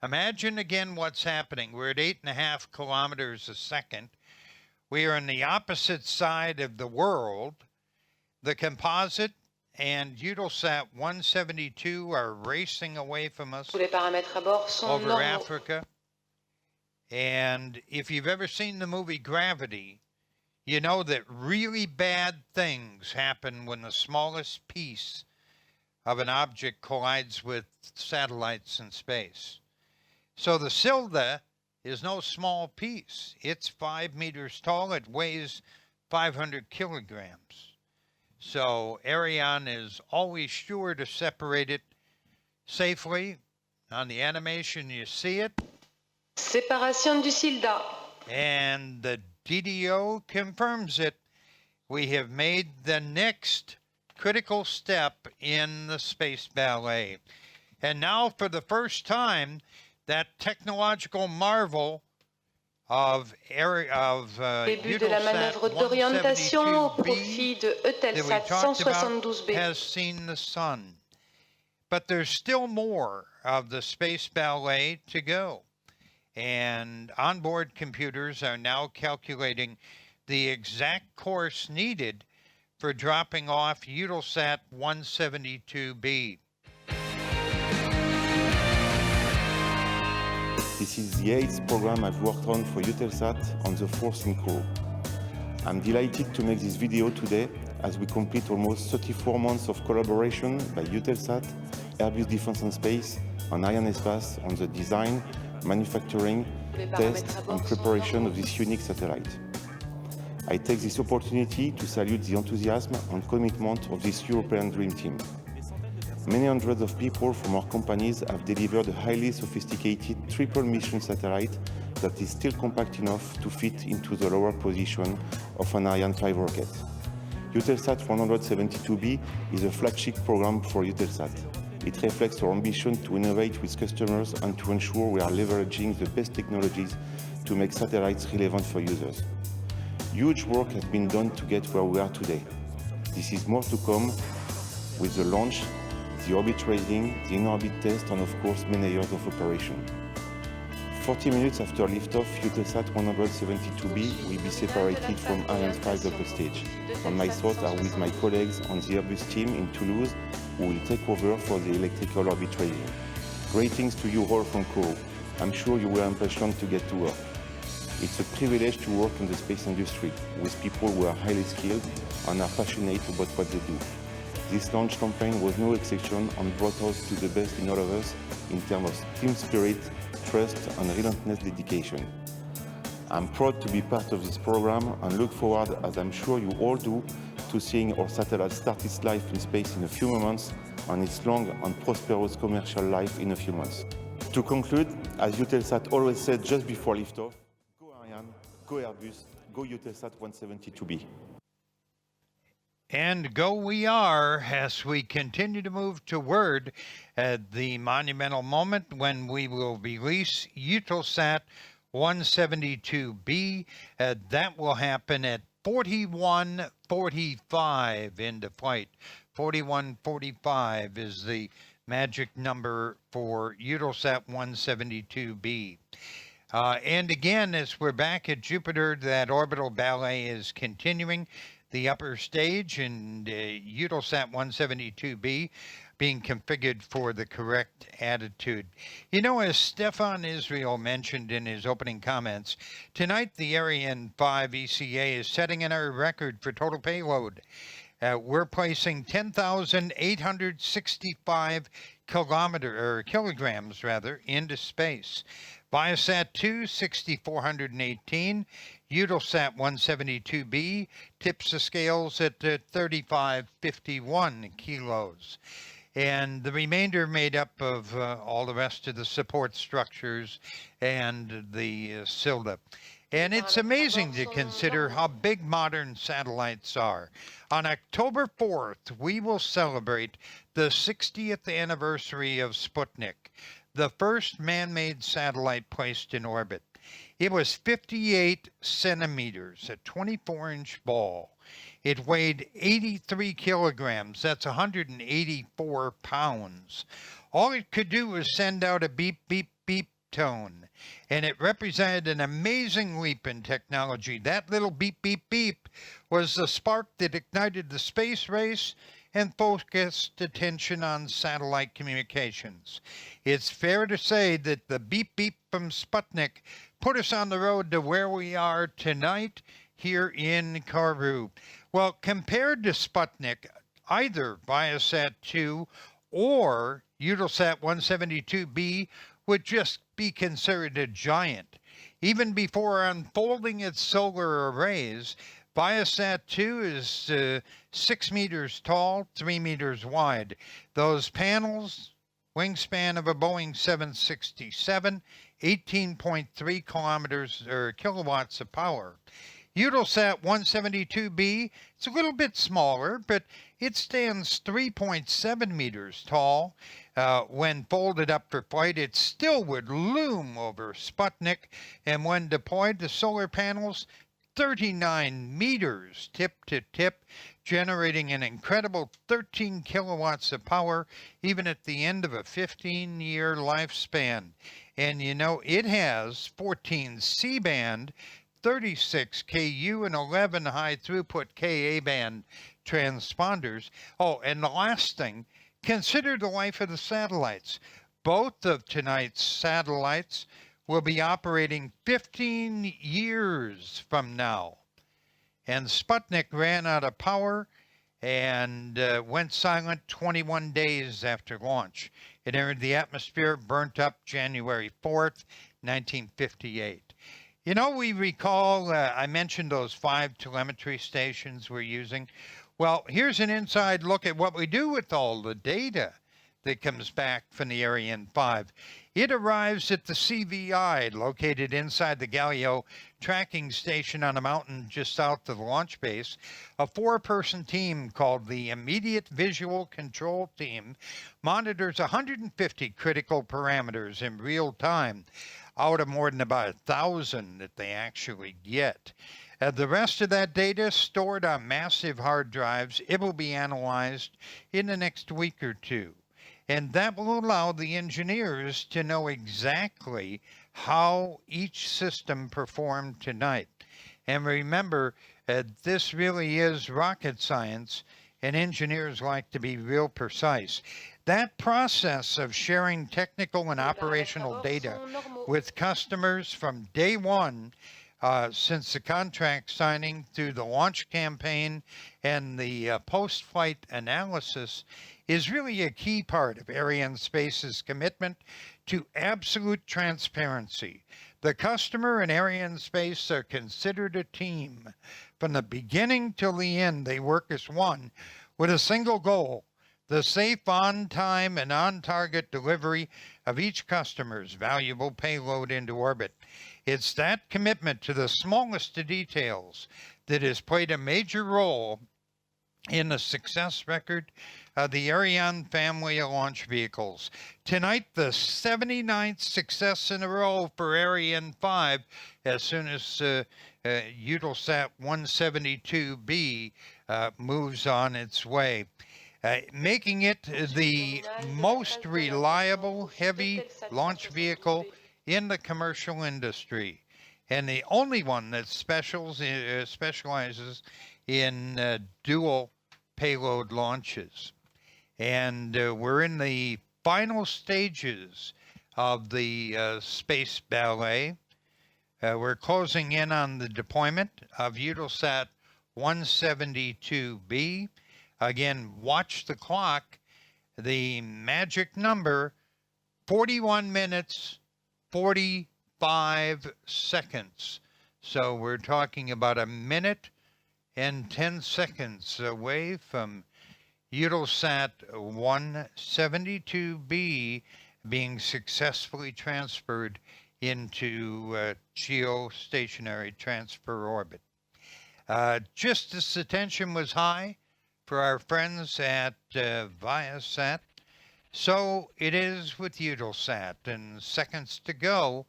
Imagine again what's happening. We're at 8.5 kilometers a second. We are on the opposite side of the world. The composite and EUTELSAT 172 are racing away from us over Africa. And if you've ever seen the movie Gravity, you know that really bad things happen when the smallest piece of an object collides with satellites in space. So the Silda is no small piece. It's 5 meters tall. It weighs 500 kilograms. So Ariane is always sure to separate it safely. On the animation, you see it. Séparation du Silda. And the DDO confirms it. We have made the next critical step in the space ballet. And now, for the first time, that technological marvel of Début de la manœuvre d'orientation au profit de EUTELSAT 172B has seen the sun. But there's still more of the space ballet to go. And onboard computers are now calculating the exact course needed for dropping off EUTELSAT 172B. This is the 8th program I've worked on for EUTELSAT on the 4th in crew. I'm delighted to make this video today as we complete almost 34 months of collaboration by EUTELSAT, Airbus Defence and Space, and Arianespace on the design, manufacturing, test and preparation of this unique satellite. I take this opportunity to salute the enthusiasm and commitment of this European Dream Team. Many hundreds of people from our companies have delivered a highly sophisticated triple mission satellite that is still compact enough to fit into the lower position of an Ariane 5 rocket. EUTELSAT 172B is a flagship program for EUTELSAT. It reflects our ambition to innovate with customers and to ensure we are leveraging the best technologies to make satellites relevant for users. Huge work has been done to get where we are today. This is more to come with the launch, the orbit tracing, the in-orbit test, and of course many years of operation. 40 minutes after liftoff, EUTELSAT 172B will be separated from Ariane's 5 upper stage, and my thoughts are with my colleagues on the Airbus team in Toulouse, who will take over for the electrical orbit tracing. Greetings to you all from Kourou. I'm sure you were impatient to get to work. It's a privilege to work in the space industry with people who are highly skilled and are passionate about what they do. This launch campaign was no exception and brought us to the best in all of us in terms of team spirit, trust and relentless dedication. I'm proud to be part of this program and look forward, as I'm sure you all do, to seeing our satellite start its life in space in a few moments and its long and prosperous commercial life in a few months. To conclude, as EUTELSAT always said just before liftoff, go Ariane, go Airbus, go EUTELSAT 172B. And go we are as we continue to move toward the monumental moment when we will release EUTELSAT 172B. That will happen at 41:45 into flight. 41:45 is the magic number for EUTELSAT 172B. And again, as we're back at Jupiter, that orbital ballet is continuing. The upper stage and EUTELSAT 172B being configured for the correct attitude. You know, as Stefan Israel mentioned in his opening comments, tonight the Ariane 5 ECA is setting another record for total payload. We're placing 10,865 kilograms into space. ViaSat-2, 6,418. EUTELSAT 172B tips the scales at 3,551 kilos. And the remainder made up of all the rest of the support structures and the Silda. And it's amazing to consider how big modern satellites are. On October 4th, we will celebrate the 60th anniversary of Sputnik, the first man-made satellite placed in orbit. It was 58 centimeters, a 24-inch ball. It weighed 83 kilograms, that's 184 pounds. All it could do was send out a beep, beep, beep tone, and it represented an amazing leap in technology. That little beep, beep, beep was the spark that ignited the space race and focused attention on satellite communications. It's fair to say that the beep, beep from Sputnik put us on the road to where we are tonight here in Kourou. Well, compared to Sputnik, either ViaSat-2 or EUTELSAT 172B would just be considered a giant. Even before unfolding its solar arrays, ViaSat-2 is 6 meters tall, 3 meters wide. Those panels, wingspan of a Boeing 767, 18.3 kilometers or kilowatts of power. EUTELSAT 172B, it's a little bit smaller, but it stands 3.7 meters tall. When folded up for flight, it still would loom over Sputnik, and when deployed, the solar panels 39 meters tip to tip, generating an incredible 13 kilowatts of power, even at the end of a 15-year lifespan. And you know, it has 14 C-band, 36 KU, and 11 high-throughput Ka-band transponders. Oh, and the last thing, consider the life of the satellites. Both of tonight's satellites will be operating 15 years from now. And Sputnik ran out of power and went silent 21 days after launch. It entered the atmosphere, burnt up January 4th, 1958. You know, we recall, I mentioned those 5 telemetry stations we're using. Well, here's an inside look at what we do with all the data that comes back from the Ariane 5. It arrives at the CVI, located inside the Galileo tracking station on a mountain just south of the launch base. A 4-person team called the Immediate Visual Control Team monitors 150 critical parameters in real time, out of more than about 1,000 that they actually get. The rest of that data stored on massive hard drives. It will be analyzed in the next week or two. And that will allow the engineers to know exactly how each system performed tonight. And remember, this really is rocket science, and engineers like to be real precise. That process of sharing technical and operational data with customers from day one, since the contract signing through the launch campaign and the post-flight analysis, is really a key part of Arianespace's commitment to absolute transparency. The customer and Arianespace are considered a team. From the beginning till the end, they work as one with a single goal: the safe, on-time, and on-target delivery of each customer's valuable payload into orbit. It's that commitment to the smallest of details that has played a major role in the success record of the Ariane family of launch vehicles. Tonight, the 79th success in a row for Ariane 5, as soon as EUTELSAT 172B moves on its way, making it the most reliable heavy launch vehicle in the commercial industry, and the only one that specializes in dual payload launches. And we're in the final stages of the space ballet. We're closing in on the deployment of EUTELSAT 172B. Again, watch the clock. The magic number, 41 minutes, 45 seconds. So we're talking about a minute and 10 seconds away from EUTELSAT 172B being successfully transferred into geostationary transfer orbit. Just as the tension was high for our friends at ViaSat, so it is with EUTELSAT, and seconds to go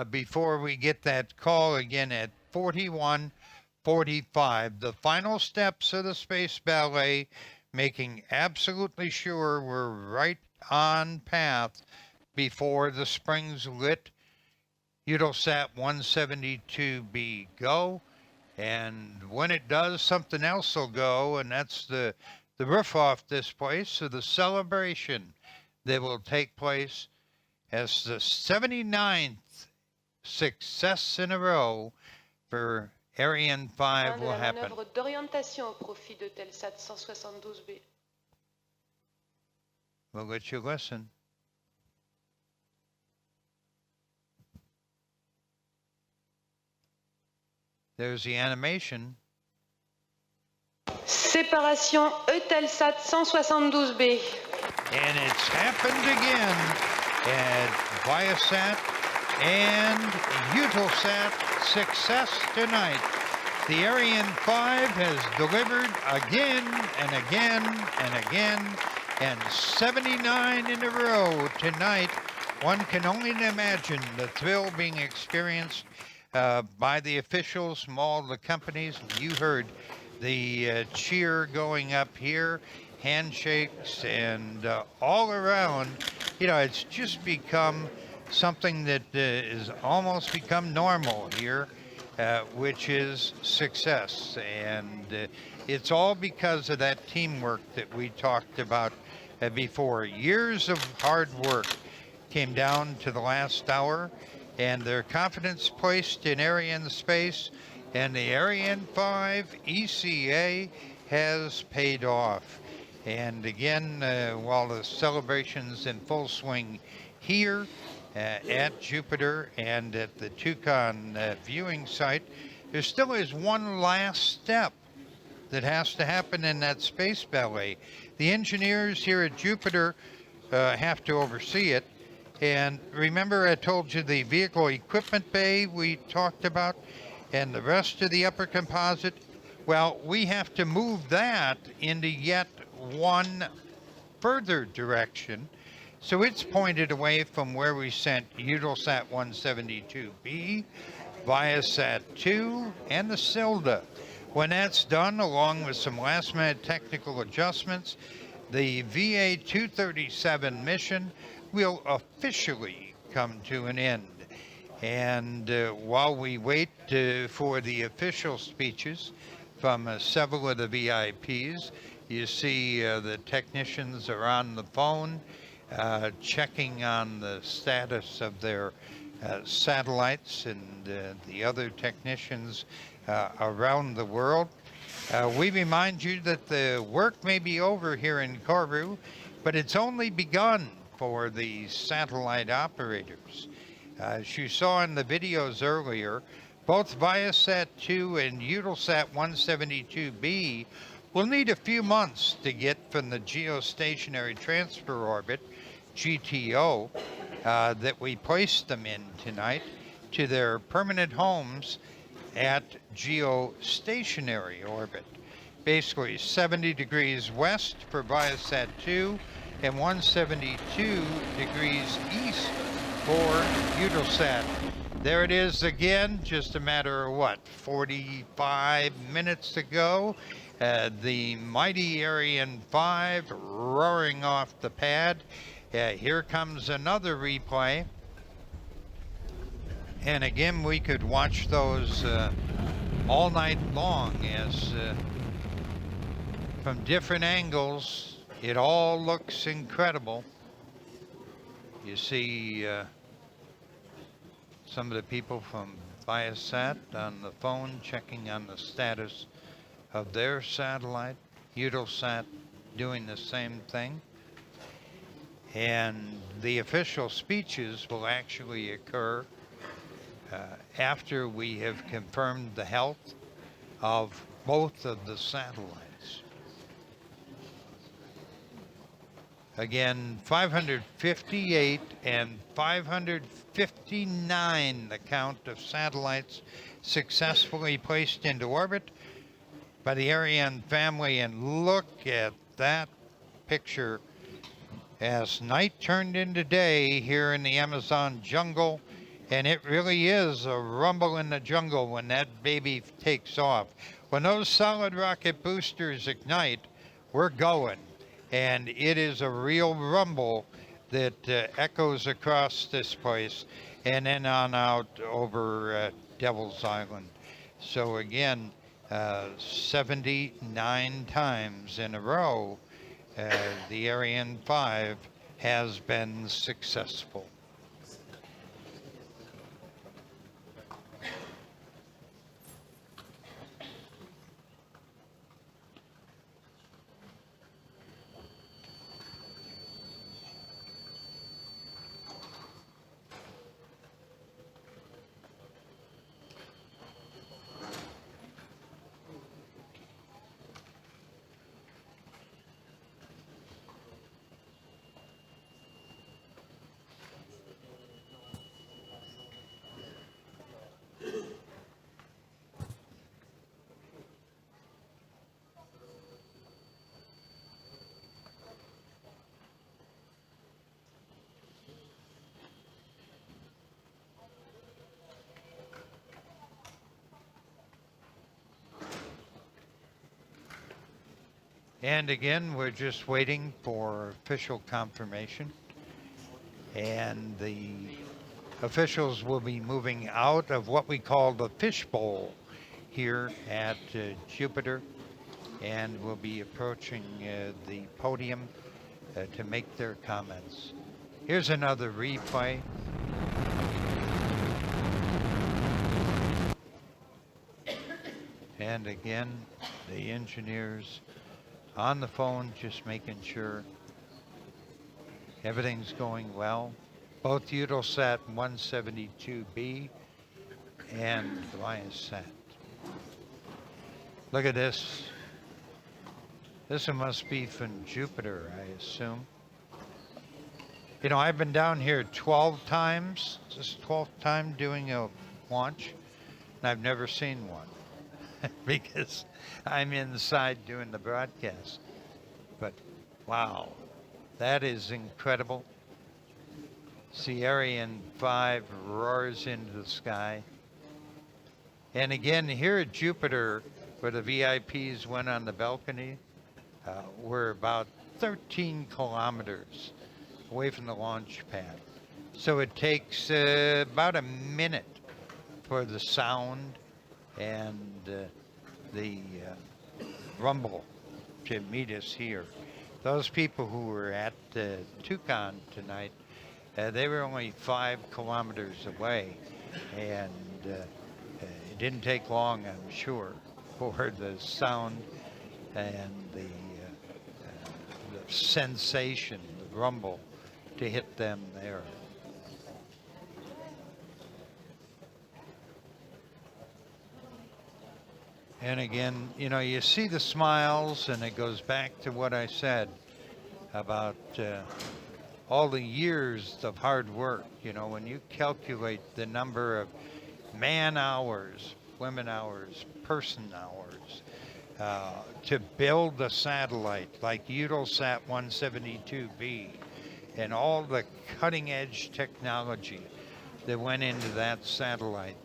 before we get that call again at 41:45. The final steps of the space ballet, making absolutely sure we're right on path before the springs lit. EUTELSAT 172B go, and when it does, something else will go, and that's the roof off this place, so the celebration that will take place as the 79th success in a row for Ariane 5 will happen. Manœuvre d'orientation au profit d'EUTELSAT 172B. We'll let you listen. There's the animation. Séparation EUTELSAT 172B. And it's happened again at ViaSat and EUTELSAT success tonight. The Ariane 5 has delivered again and again and again, and 79 in a row tonight. One can only imagine the thrill being experienced by the officials from all the companies. You heard the cheer going up here, handshakes, and all around. You know, it's just become something that is almost become normal here, which is success. And it's all because of that teamwork that we talked about before. Years of hard work came down to the last hour, and their confidence placed in Arianespace and the Ariane 5 ECA has paid off. And again, while the celebration's in full swing here at Jupiter and at the Tucson viewing site, there still is one last step that has to happen in that space ballet. The engineers here at Jupiter have to oversee it. And remember, I told you the vehicle equipment bay we talked about and the rest of the upper composite? Well, we have to move that into yet one further direction. So it's pointed away from where we sent EUTELSAT 172B, ViaSat-2, and the SILDA. When that's done, along with some last-minute technical adjustments, the VA237 mission will officially come to an end. And while we wait for the official speeches from several of the VIPs, you see the technicians are on the phone checking on the status of their satellites, and the other technicians around the world. We remind you that the work may be over here in Kourou, but it's only begun for the satellite operators. As you saw in the videos earlier, both ViaSat-2 and EUTELSAT 172B will need a few months to get from the geostationary transfer orbit, GTO, that we placed them in tonight, to their permanent homes at geostationary orbit. Basically 70 degrees west for ViaSat-2 and 172 degrees east for EUTELSAT. There it is again, just a matter of what, 45 minutes to go. The mighty Ariane 5 roaring off the pad. Here comes another replay. And again, we could watch those all night long as from different angles, it all looks incredible. You see some of the people from ViaSat on the phone checking on the status of their satellite, EUTELSAT doing the same thing. And the official speeches will actually occur after we have confirmed the health of both of the satellites. Again, 558 and 559, the count of satellites successfully placed into orbit by the Ariane family. And look at that picture as night turned into day here in the Amazon jungle. And it really is a rumble in the jungle when that baby takes off. When those solid rocket boosters ignite, we're going. And it is a real rumble that echoes across this place and then on out over Devil's Island. So again, 79 times in a row, the Ariane 5 has been successful. And again, we're just waiting for official confirmation. And the officials will be moving out of what we call the fishbowl here at Jupiter, and will be approaching the podium to make their comments. Here's another replay. And again, the engineers on the phone, just making sure everything's going well. Both EUTELSAT 172B and ViaSat. Look at this. This must be from Jupiter, I assume. You know, I've been down here 12 times. This is the 12th time doing a launch, and I've never seen one because I'm inside doing the broadcast. But wow, that is incredible. See, Ariane 5 roars into the sky. And again, here at Jupiter, where the VIPs went on the balcony, we're about 13 kilometers away from the launch pad. So it takes about a minute for the sound and the rumble to meet us here. Those people who were at Tucson tonight, they were only 5 kilometers away, and it didn't take long, I'm sure, for the sound and the sensation, the rumble, to hit them there. And again, you know, you see the smiles, and it goes back to what I said about all the years of hard work. You know, when you calculate the number of man hours, women hours, person hours, to build a satellite like EUTELSAT 172B, and all the cutting edge technology that went into that satellite.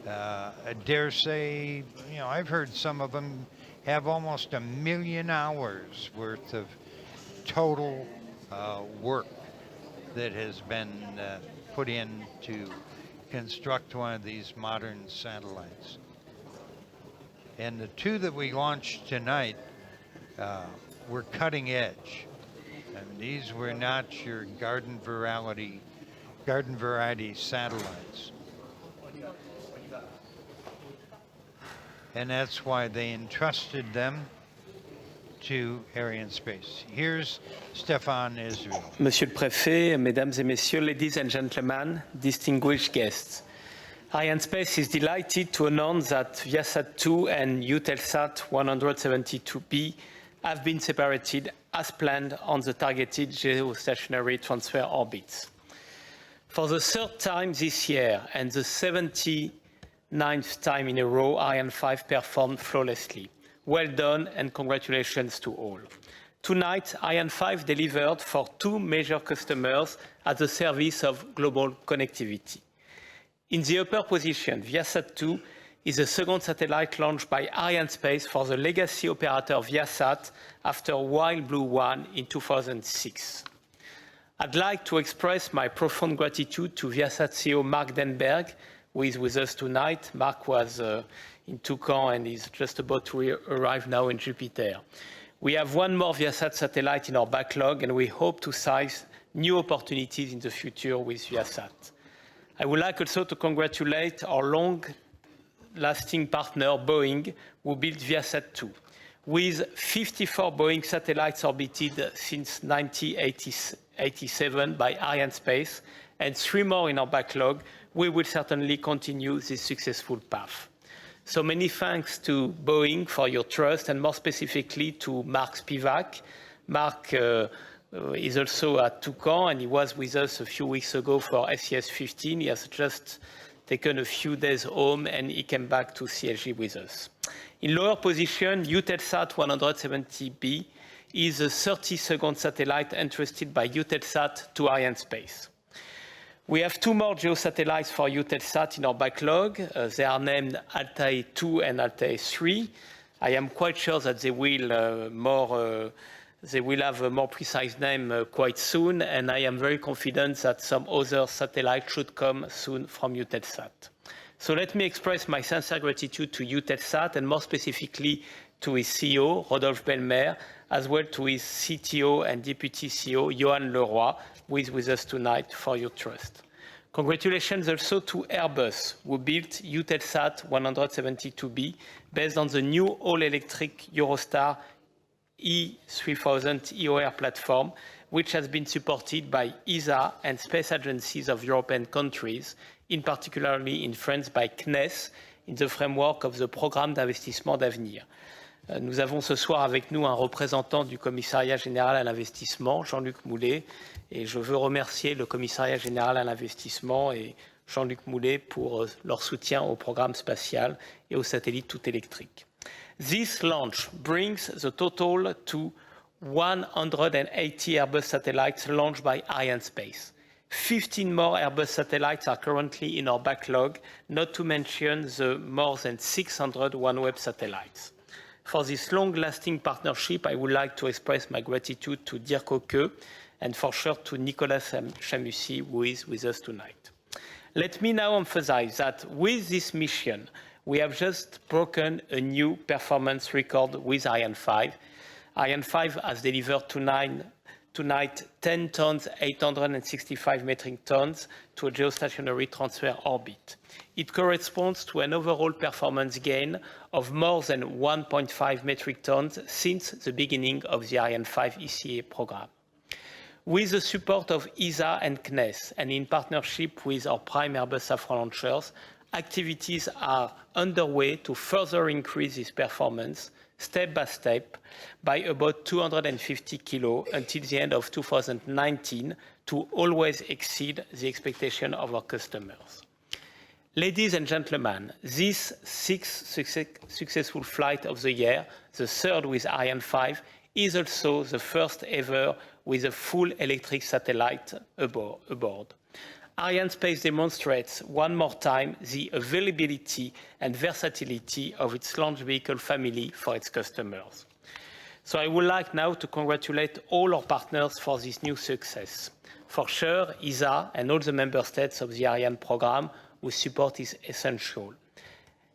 I dare say, you know, I've heard some of them have almost 1 million hours worth of total work that has been put in to construct one of these modern satellites. And the 2 that we launched tonight were cutting edge. And these were not your garden variety satellites. And that's why they entrusted them to Arianespace. Here's Stefan Israel. Monsieur le Préfet, Mesdames et Messieurs, ladies and gentlemen, distinguished guests. Arianespace is delighted to announce that ViaSat-2 and EUTELSAT 172B have been separated as planned on the targeted geostationary transfer orbits. For the third time this year and the 79th time in a row, Ariane 5 performed flawlessly. Well done and congratulations to all. Tonight, Ariane 5 delivered for two major customers at the service of global connectivity. In the upper position, ViaSat-2 is the second satellite launched by Arianespace for the legacy operator ViaSat after Wild Blue 1 in 2006. I'd like to express my profound gratitude to ViaSat CEO Mark Denberg, who is with us tonight. Mark was in Toucan and is just about to arrive now in Jupiter. We have one more ViaSat satellite in our backlog, and we hope to seize new opportunities in the future with ViaSat. I would like also to congratulate our long-lasting partner, Boeing, who built ViaSat-2. With 54 Boeing satellites orbited since 1987 by Arianespace and 3 more in our backlog, we will certainly continue this successful path. So many thanks to Boeing for your trust, and more specifically to Mark Spivak. Mark is also at Toucan, and he was with us a few weeks ago for SES 15. He has just taken a few days home, and he came back to CSG with us. In lower position, EUTELSAT 170B is the 32nd satellite entrusted by EUTELSAT to Arianespace. We have 2 more geosatellites for EUTELSAT in our backlog. They are named Altair 2 and Altair 3. I am quite sure that they will have a more precise name quite soon, and I am very confident that some other satellites should come soon from EUTELSAT. So let me express my sincere gratitude to EUTELSAT, and more specifically to his CEO, Rodolphe Belmer, as well to his CTO and Deputy CEO, Johan Leroy, who is with us tonight, for your trust. Congratulations also to Airbus, who built EUTELSAT 172B based on the new all-electric Eurostar E3000 EOR platform, which has been supported by ESA and space agencies of European countries, in particularly in France by CNES, in the framework of the Programme d'investissement d'avenir. Nous avons ce soir avec nous un représentant du Commissariat général à l'investissement, Jean-Luc Moulet, et je veux remercier le Commissariat général à l'investissement et Jean-Luc Moulet pour leur soutien au programme spatial et aux satellites tout électriques. This launch brings the total to 180 Airbus satellites launched by Arianespace. 15 more Airbus satellites are currently in our backlog, not to mention the more than 600 OneWeb satellites. For this long-lasting partnership, I would like to express my gratitude to Dirk Oke and for sure to Nicolas Chamussy, who is with us tonight. Let me now emphasize that with this mission, we have just broken a new performance record with Ariane 5. Ariane 5 has delivered tonight 10 tons, 865 metric tons to a geostationary transfer orbit. It corresponds to an overall performance gain of more than 1.5 metric tons since the beginning of the Ariane 5 ECA program. With the support of ESA and CNES, and in partnership with our prime Airbus Safran launchers, activities are underway to further increase this performance step by step by about 250 kilo until the end of 2019 to always exceed the expectation of our customers. Ladies and gentlemen, this 6th successful flight of the year, the 3rd with Ariane 5, is also the first ever with a full electric satellite aboard. Arianespace demonstrates one more time the availability and versatility of its launch vehicle family for its customers. So I would like now to congratulate all our partners for this new success. For sure, ESA and all the member states of the Ariane program, whose support is essential.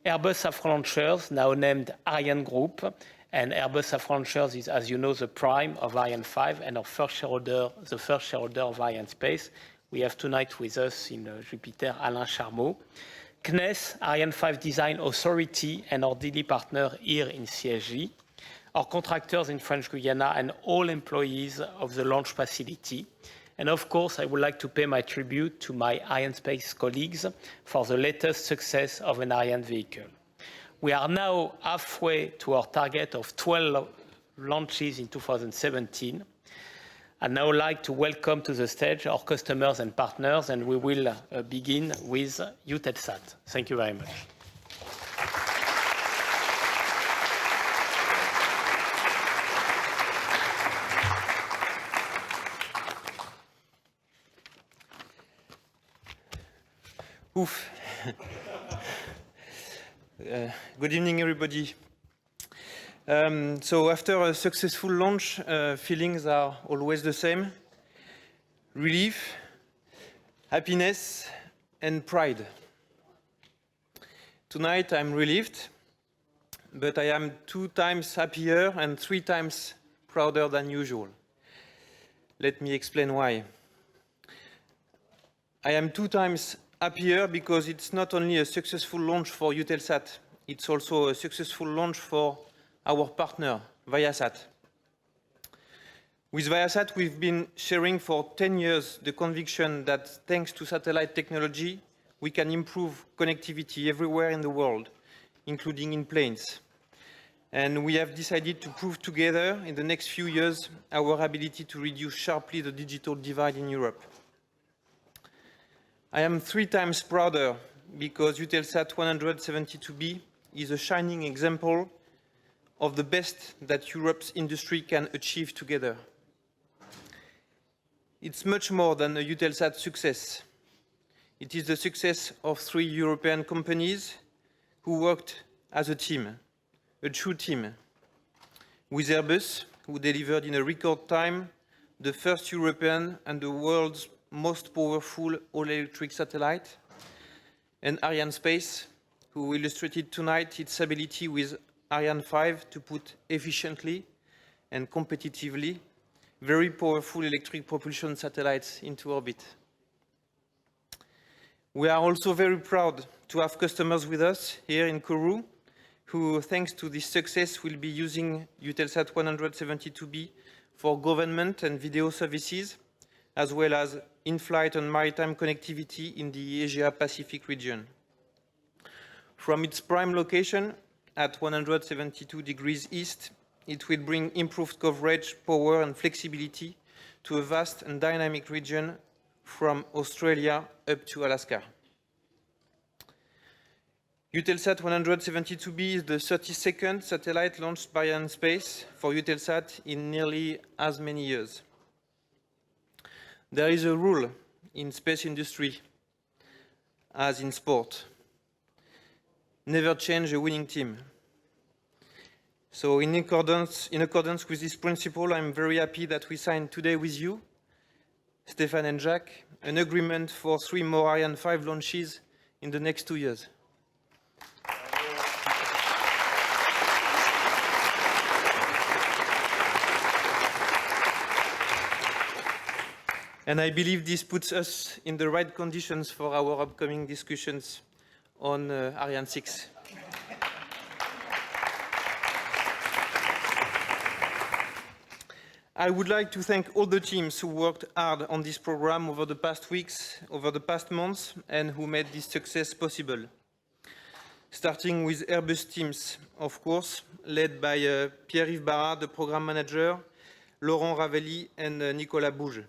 Airbus Safran Launchers, now named Ariane Group, and Airbus Safran Launchers is, as you know, the prime of Ariane 5 and our first shareholder, the first shareholder of Arianespace. We have tonight with us in Jupiter, Alain Charmeau. CNES, Ariane 5 Design Authority, and our daily partner here in CSG. Our contractors in French Guiana and all employees of the launch facility. And of course, I would like to pay my tribute to my Arianespace colleagues for the latest success of an Ariane vehicle. We are now halfway to our target of 12 launches in 2017. I'd now like to welcome to the stage our customers and partners, and we will begin with EUTELSAT. Thank you very much. Oof. Good evening, everybody. So after a successful launch, feelings are always the same. Relief, happiness, and pride. Tonight I'm relieved, but I am 2 times happier and 3 times prouder than usual. Let me explain why. I am 2 times happier because it's not only a successful launch for EUTELSAT, it's also a successful launch for our partner, ViaSat. With ViaSat, we've been sharing for 10 years the conviction that thanks to satellite technology, we can improve connectivity everywhere in the world, including in planes. And we have decided to prove together in the next few years our ability to reduce sharply the digital divide in Europe. I am 3 times prouder because EUTELSAT 172B is a shining example of the best that Europe's industry can achieve together. It's much more than a EUTELSAT success. It is the success of 3 European companies who worked as a team, a true team, with Airbus, who delivered in a record time the first European and the world's most powerful all-electric satellite, and Arianespace, who illustrated tonight its ability with Ariane 5 to put efficiently and competitively very powerful electric propulsion satellites into orbit. We are also very proud to have customers with us here in Kourou, who, thanks to this success, will be using EUTELSAT 172B for government and video services, as well as in-flight and maritime connectivity in the Asia-Pacific region. From its prime location at 172 degrees east, it will bring improved coverage, power and flexibility to a vast and dynamic region from Australia up to Alaska. EUTELSAT 172B is the 32nd satellite launched by Arianespace for EUTELSAT in nearly as many years. There is a rule in space industry, as in sport: never change a winning team. So in accordance with this principle, I'm very happy that we signed today with you, Stéphane and Jacques, an agreement for 3 more Ariane 5 launches in the next 2 years. And I believe this puts us in the right conditions for our upcoming discussions on Ariane 6. I would like to thank all the teams who worked hard on this program over the past weeks, over the past months, and who made this success possible. Starting with Airbus teams, of course, led by Pierre-Yves Barra, the program manager, Laurent Ravelli, and Nicolas Bouge.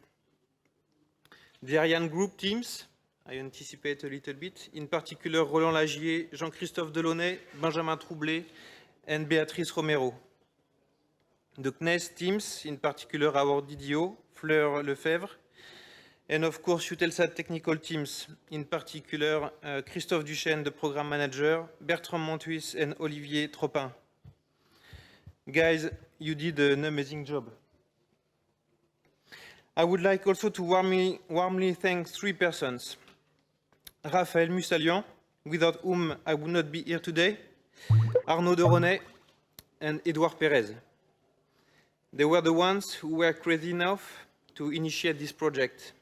The Ariane Group teams, I anticipate a little bit, in particular Roland Lagier, Jean-Christophe Delaunay, Benjamin Troublé, and Béatrice Romero. The CNES teams, in particular our DDO, Fleur Lefebvre, and of course EUTELSAT technical teams, in particular Christophe Duchesne, the program manager, Bertrand Montuis, and Olivier Tropin. Guys, you did an amazing job. I would like also to warmly thank 3 persons. Raphaël Mussalian, without whom I would not be here today, Arnaud de Ronet, and Edouard Perez. They were the ones who were crazy enough to initiate this project.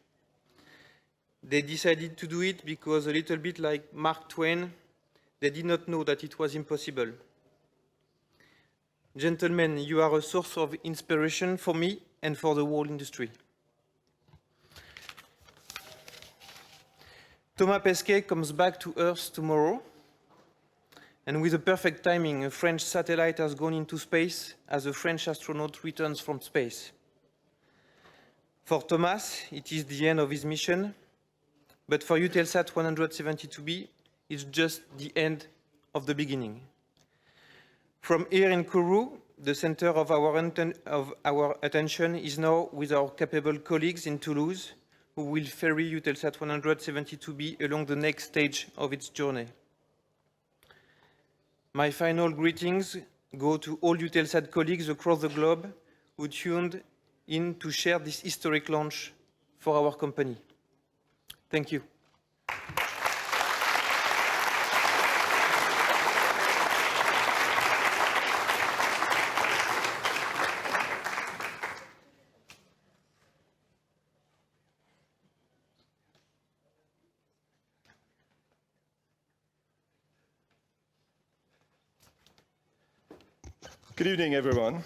They decided to do it because, a little bit like Mark Twain, they did not know that it was impossible. Gentlemen, you are a source of inspiration for me and for the whole industry. Thomas Pesquet comes back to Earth tomorrow, And with a perfect timing, a French satellite has gone into space as a French astronaut returns from space. For Thomas, it is the end of his mission, but for EUTELSAT 172b, it's just the end of the beginning. From here in Kourou, the center of our attention is now with our capable colleagues in Toulouse, who will ferry EUTELSAT 172b along the next stage of its journey. My final greetings go to all EUTELSAT colleagues across the globe who tuned in to share this historic launch for our company. Thank you. Good evening, everyone.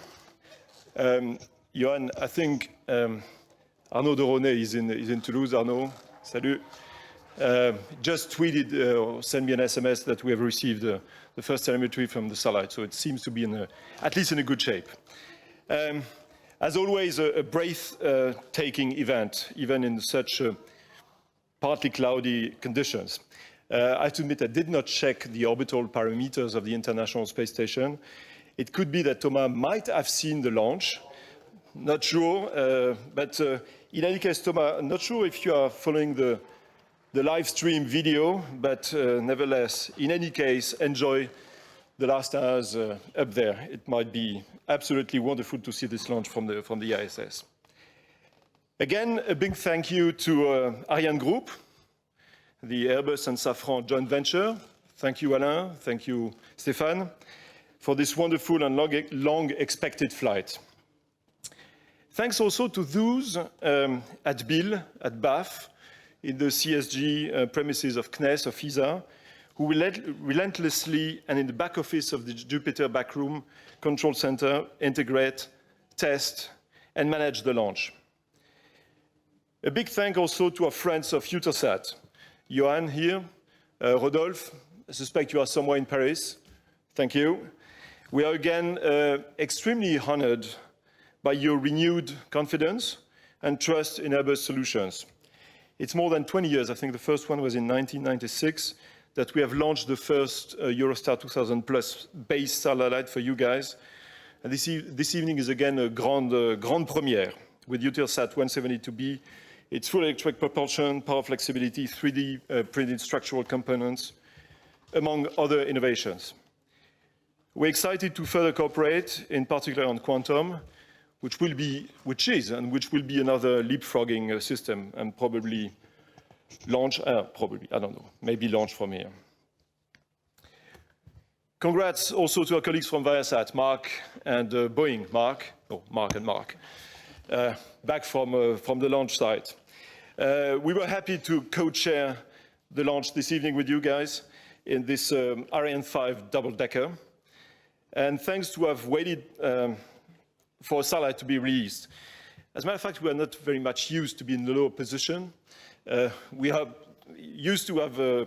Johan, I think Arnaud de Ronet is in Toulouse. Arnaud, salut. Just tweeted or sent me an SMS that we have received the first telemetry from the satellite, so it seems to be at least in a good shape. As always, a breathtaking event, even in such partly cloudy conditions. I have to admit I did not check the orbital parameters of the International Space Station. It could be that Thomas might have seen the launch. Not sure, but in any case, Thomas, I'm not sure if you are following the live stream video, but nevertheless, in any case, enjoy the last hours up there. It might be absolutely wonderful to see this launch from the ISS. Again, a big thank you to Ariane Group, the Airbus and Safran joint venture. Thank you, Alain. Thank you, Stéphane, for this wonderful and long-expected flight. Thanks also to those at Bill, at BAF, in the CSG premises of CNES, of ESA, who relentlessly and in the back office of the Jupiter Backroom Control Center integrate, test, and manage the launch. A big thank also to our friends of EUTELSAT. Johan here, Rodolphe, I suspect you are somewhere in Paris. Thank you. We are again extremely honored by your renewed confidence and trust in Airbus solutions. It's more than 20 years, I think the first one was in 1996, that we have launched the first Eurostar 2000 Plus base satellite for you guys. And this evening is again a grande première with EUTELSAT 172b. It's full electric propulsion, power flexibility, 3D printed structural components, among other innovations. We're excited to further cooperate, in particular on quantum, which will be another leapfrogging system and probably launch, I don't know, maybe launch from here. Congrats also to our colleagues from ViaSat, Mark and Boeing. Mark and Mark, back from the launch site. We were happy to co-chair the launch this evening with you guys in this Ariane 5 double-decker. And thanks to have waited for a satellite to be released. As a matter of fact, we are not very much used to be in the lower position. We are used to have a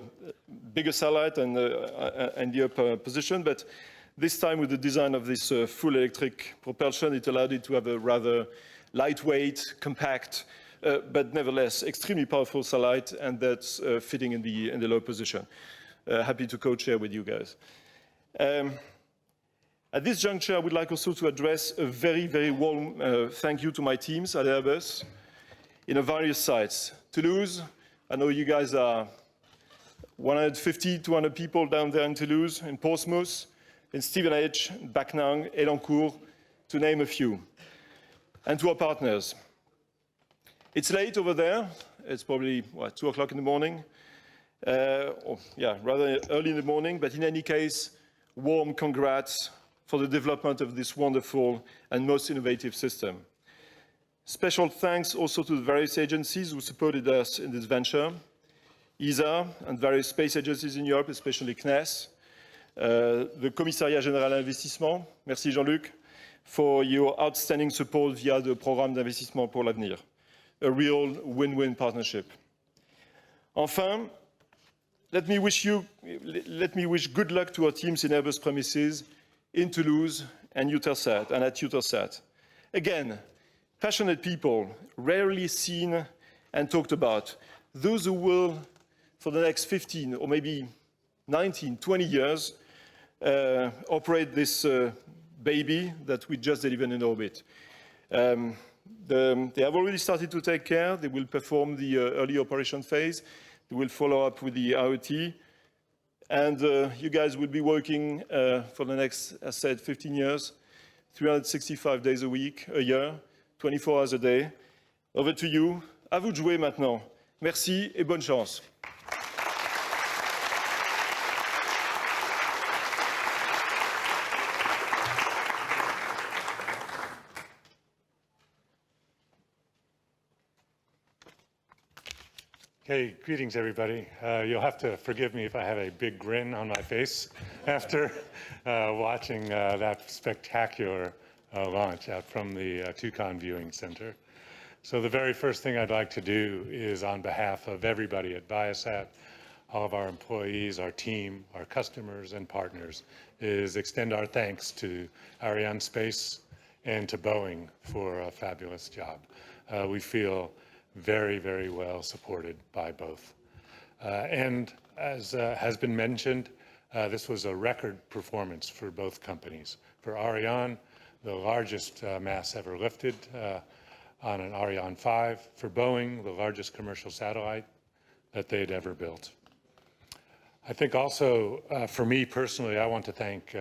bigger satellite and the upper position, but this time with the design of this full electric propulsion, it allowed it to have a rather lightweight, compact, but nevertheless extremely powerful satellite, and that's fitting in the low position. Happy to co-chair with you guys. At this juncture, I would like also to address a very, very warm thank you to my teams at Airbus in various sites. Toulouse, I know you guys are 150, 200 people down there in Toulouse, in Portsmouth, in Stevenage, Backnang, Elancourt, to name a few. And to our partners. It's late over there. It's probably, 2 o'clock in the morning. Rather early in the morning, but in any case, warm congrats for the development of this wonderful and most innovative system. Special thanks also to the various agencies who supported us in this venture, ESA and various space agencies in Europe, especially CNES, the Commissariat Général à l'Investissement, merci Jean-Luc, for your outstanding support via the Programme d'Investissement pour l'Avenir, a real win-win partnership. Enfin, let me wish good luck to our teams in Airbus premises, in Toulouse and EUTELSAT, and at EUTELSAT. Again, passionate people, rarely seen and talked about. Those who will, for the next 15 or maybe 19, 20 years, operate this baby that we just delivered in orbit. They have already started to take care. They will perform the early operation phase. They will follow up with the IoT. And you guys will be working for the next, as I said, 15 years, 365 days a week, a year, 24 hours a day. Over to you. À vous de jouer maintenant. Merci et bonne chance. Okay, greetings everybody. You'll have to forgive me if I have a big grin on my face after watching that spectacular launch out from the Toucan Viewing Center. So the very first thing I'd like to do is, on behalf of everybody at ViaSat, all of our employees, our team, our customers and partners, is extend our thanks to Arianespace and to Boeing for a fabulous job. We feel very, very well supported by both. And as has been mentioned, this was a record performance for both companies. For Ariane, the largest mass ever lifted on an Ariane 5. For Boeing, the largest commercial satellite that they'd ever built. I think also, for me personally, I want to thank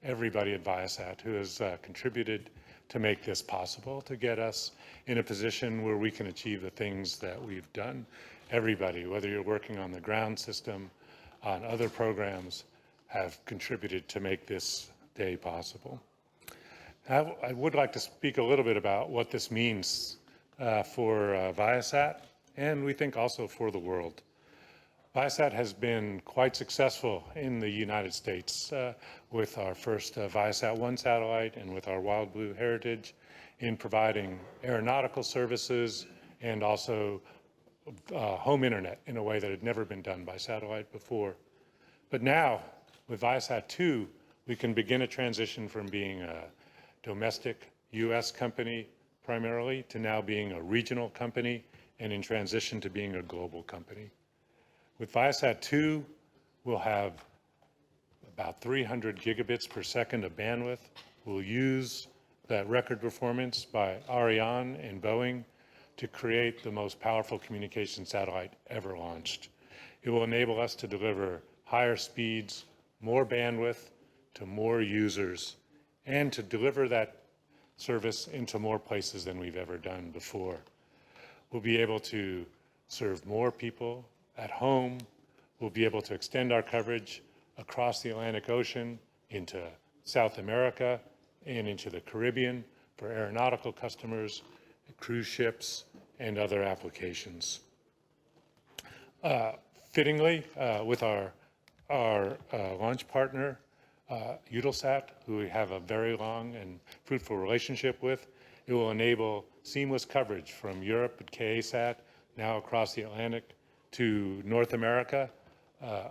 everybody at ViaSat who has contributed to make this possible, to get us in a position where we can achieve the things that we've done. Everybody, whether you're working on the ground system, on other programs, have contributed to make this day possible. I would like to speak a little bit about what this means for ViaSat, and we think also for the world. ViaSat has been quite successful in the United States with our first ViaSat-1 satellite and with our Wild Blue heritage in providing aeronautical services and also home internet in a way that had never been done by satellite before. But now, with ViaSat-2, we can begin a transition from being a domestic U.S. company primarily to now being a regional company and in transition to being a global company. With ViaSat-2, we'll have about 300 gigabits per second of bandwidth. We'll use that record performance by Ariane and Boeing to create the most powerful communication satellite ever launched. It will enable us to deliver higher speeds, more bandwidth to more users, and to deliver that service into more places than we've ever done before. We'll be able to serve more people at home. We'll be able to extend our coverage across the Atlantic Ocean into South America and into the Caribbean for aeronautical customers, cruise ships, and other applications. Fittingly, with our launch partner, EUTELSAT, who we have a very long and fruitful relationship with, it will enable seamless coverage from Europe at KASat, now across the Atlantic, to North America,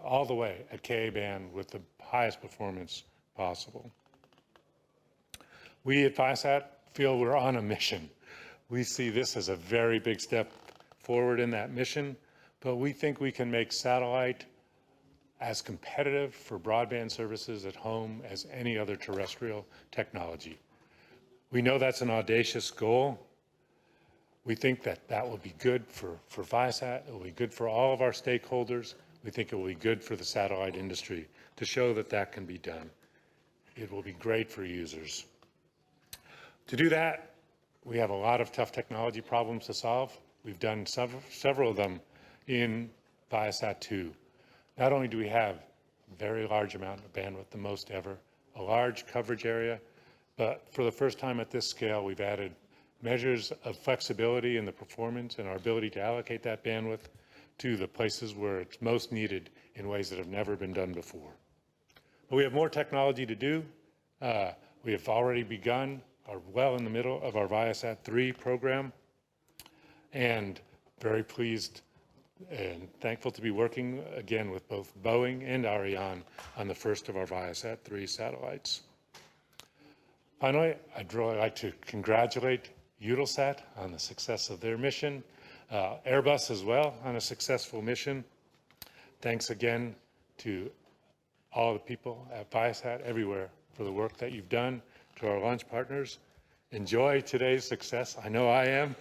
all the way at Ka-band with the highest performance possible. We at ViaSat feel we're on a mission. We see this as a very big step forward in that mission, but we think we can make satellite as competitive for broadband services at home as any other terrestrial technology. We know that's an audacious goal. We think that that will be good for ViaSat. It will be good for all of our stakeholders. We think it will be good for the satellite industry to show that that can be done. It will be great for users. To do that, we have a lot of tough technology problems to solve. We've done several of them in ViaSat-2. Not only do we have a very large amount of bandwidth, the most ever, a large coverage area, but for the first time at this scale, we've added measures of flexibility in the performance and our ability to allocate that bandwidth to the places where it's most needed in ways that have never been done before. But we have more technology to do. We have already begun, are well in the middle of our ViaSat-3 program, and very pleased and thankful to be working again with both Boeing and Ariane on the first of our ViaSat-3 satellites. Finally, I'd really like to congratulate EUTELSAT on the success of their mission, Airbus as well on a successful mission. Thanks again to all the people at ViaSat everywhere for the work that you've done. To our launch partners, enjoy today's success. I know I am.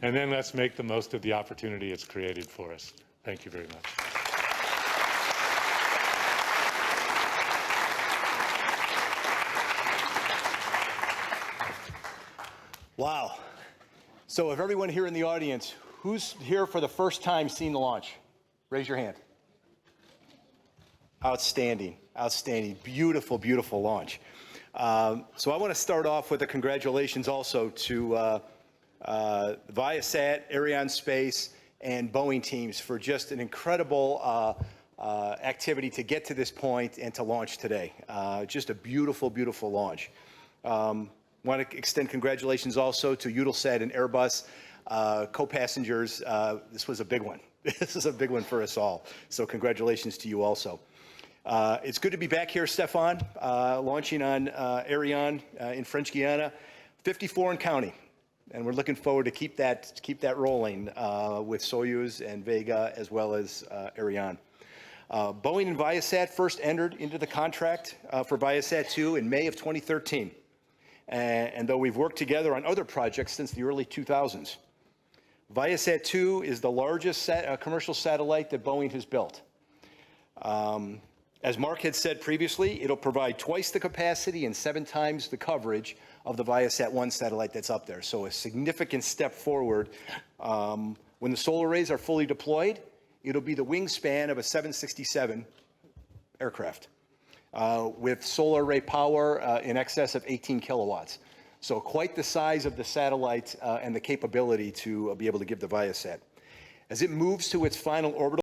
And then let's make the most of the opportunity it's created for us. Thank you very much. Wow. So if everyone here in the audience, who's here for the first time seeing the launch? Raise your hand. Outstanding, outstanding, beautiful, beautiful launch. So I want to start off with a congratulations also to ViaSat, Arianespace, and Boeing teams for just an incredible activity to get to this point and to launch today. Just a beautiful, beautiful launch. Want to extend congratulations also to EUTELSAT and Airbus co-passengers. This was a big one. This is a big one for us all. So congratulations to you also. It's good to be back here, Stefan, launching on Ariane in French Guiana, 54 and counting. And we're looking forward to keep that rolling with Soyuz and Vega as well as Ariane. Boeing and ViaSat first entered into the contract for ViaSat-2 in May of 2013. And though we've worked together on other projects since the early 2000s, ViaSat-2 is the largest commercial satellite that Boeing has built. As Mark had said previously, it'll provide twice the capacity and 7 times the coverage of the ViaSat-1 satellite that's up there. So a significant step forward. When the solar arrays are fully deployed, it'll be the wingspan of a 767 aircraft with solar array power in excess of 18 kilowatts. So quite the size of the satellite and the capability to be able to give the ViaSat. As it moves to its final orbital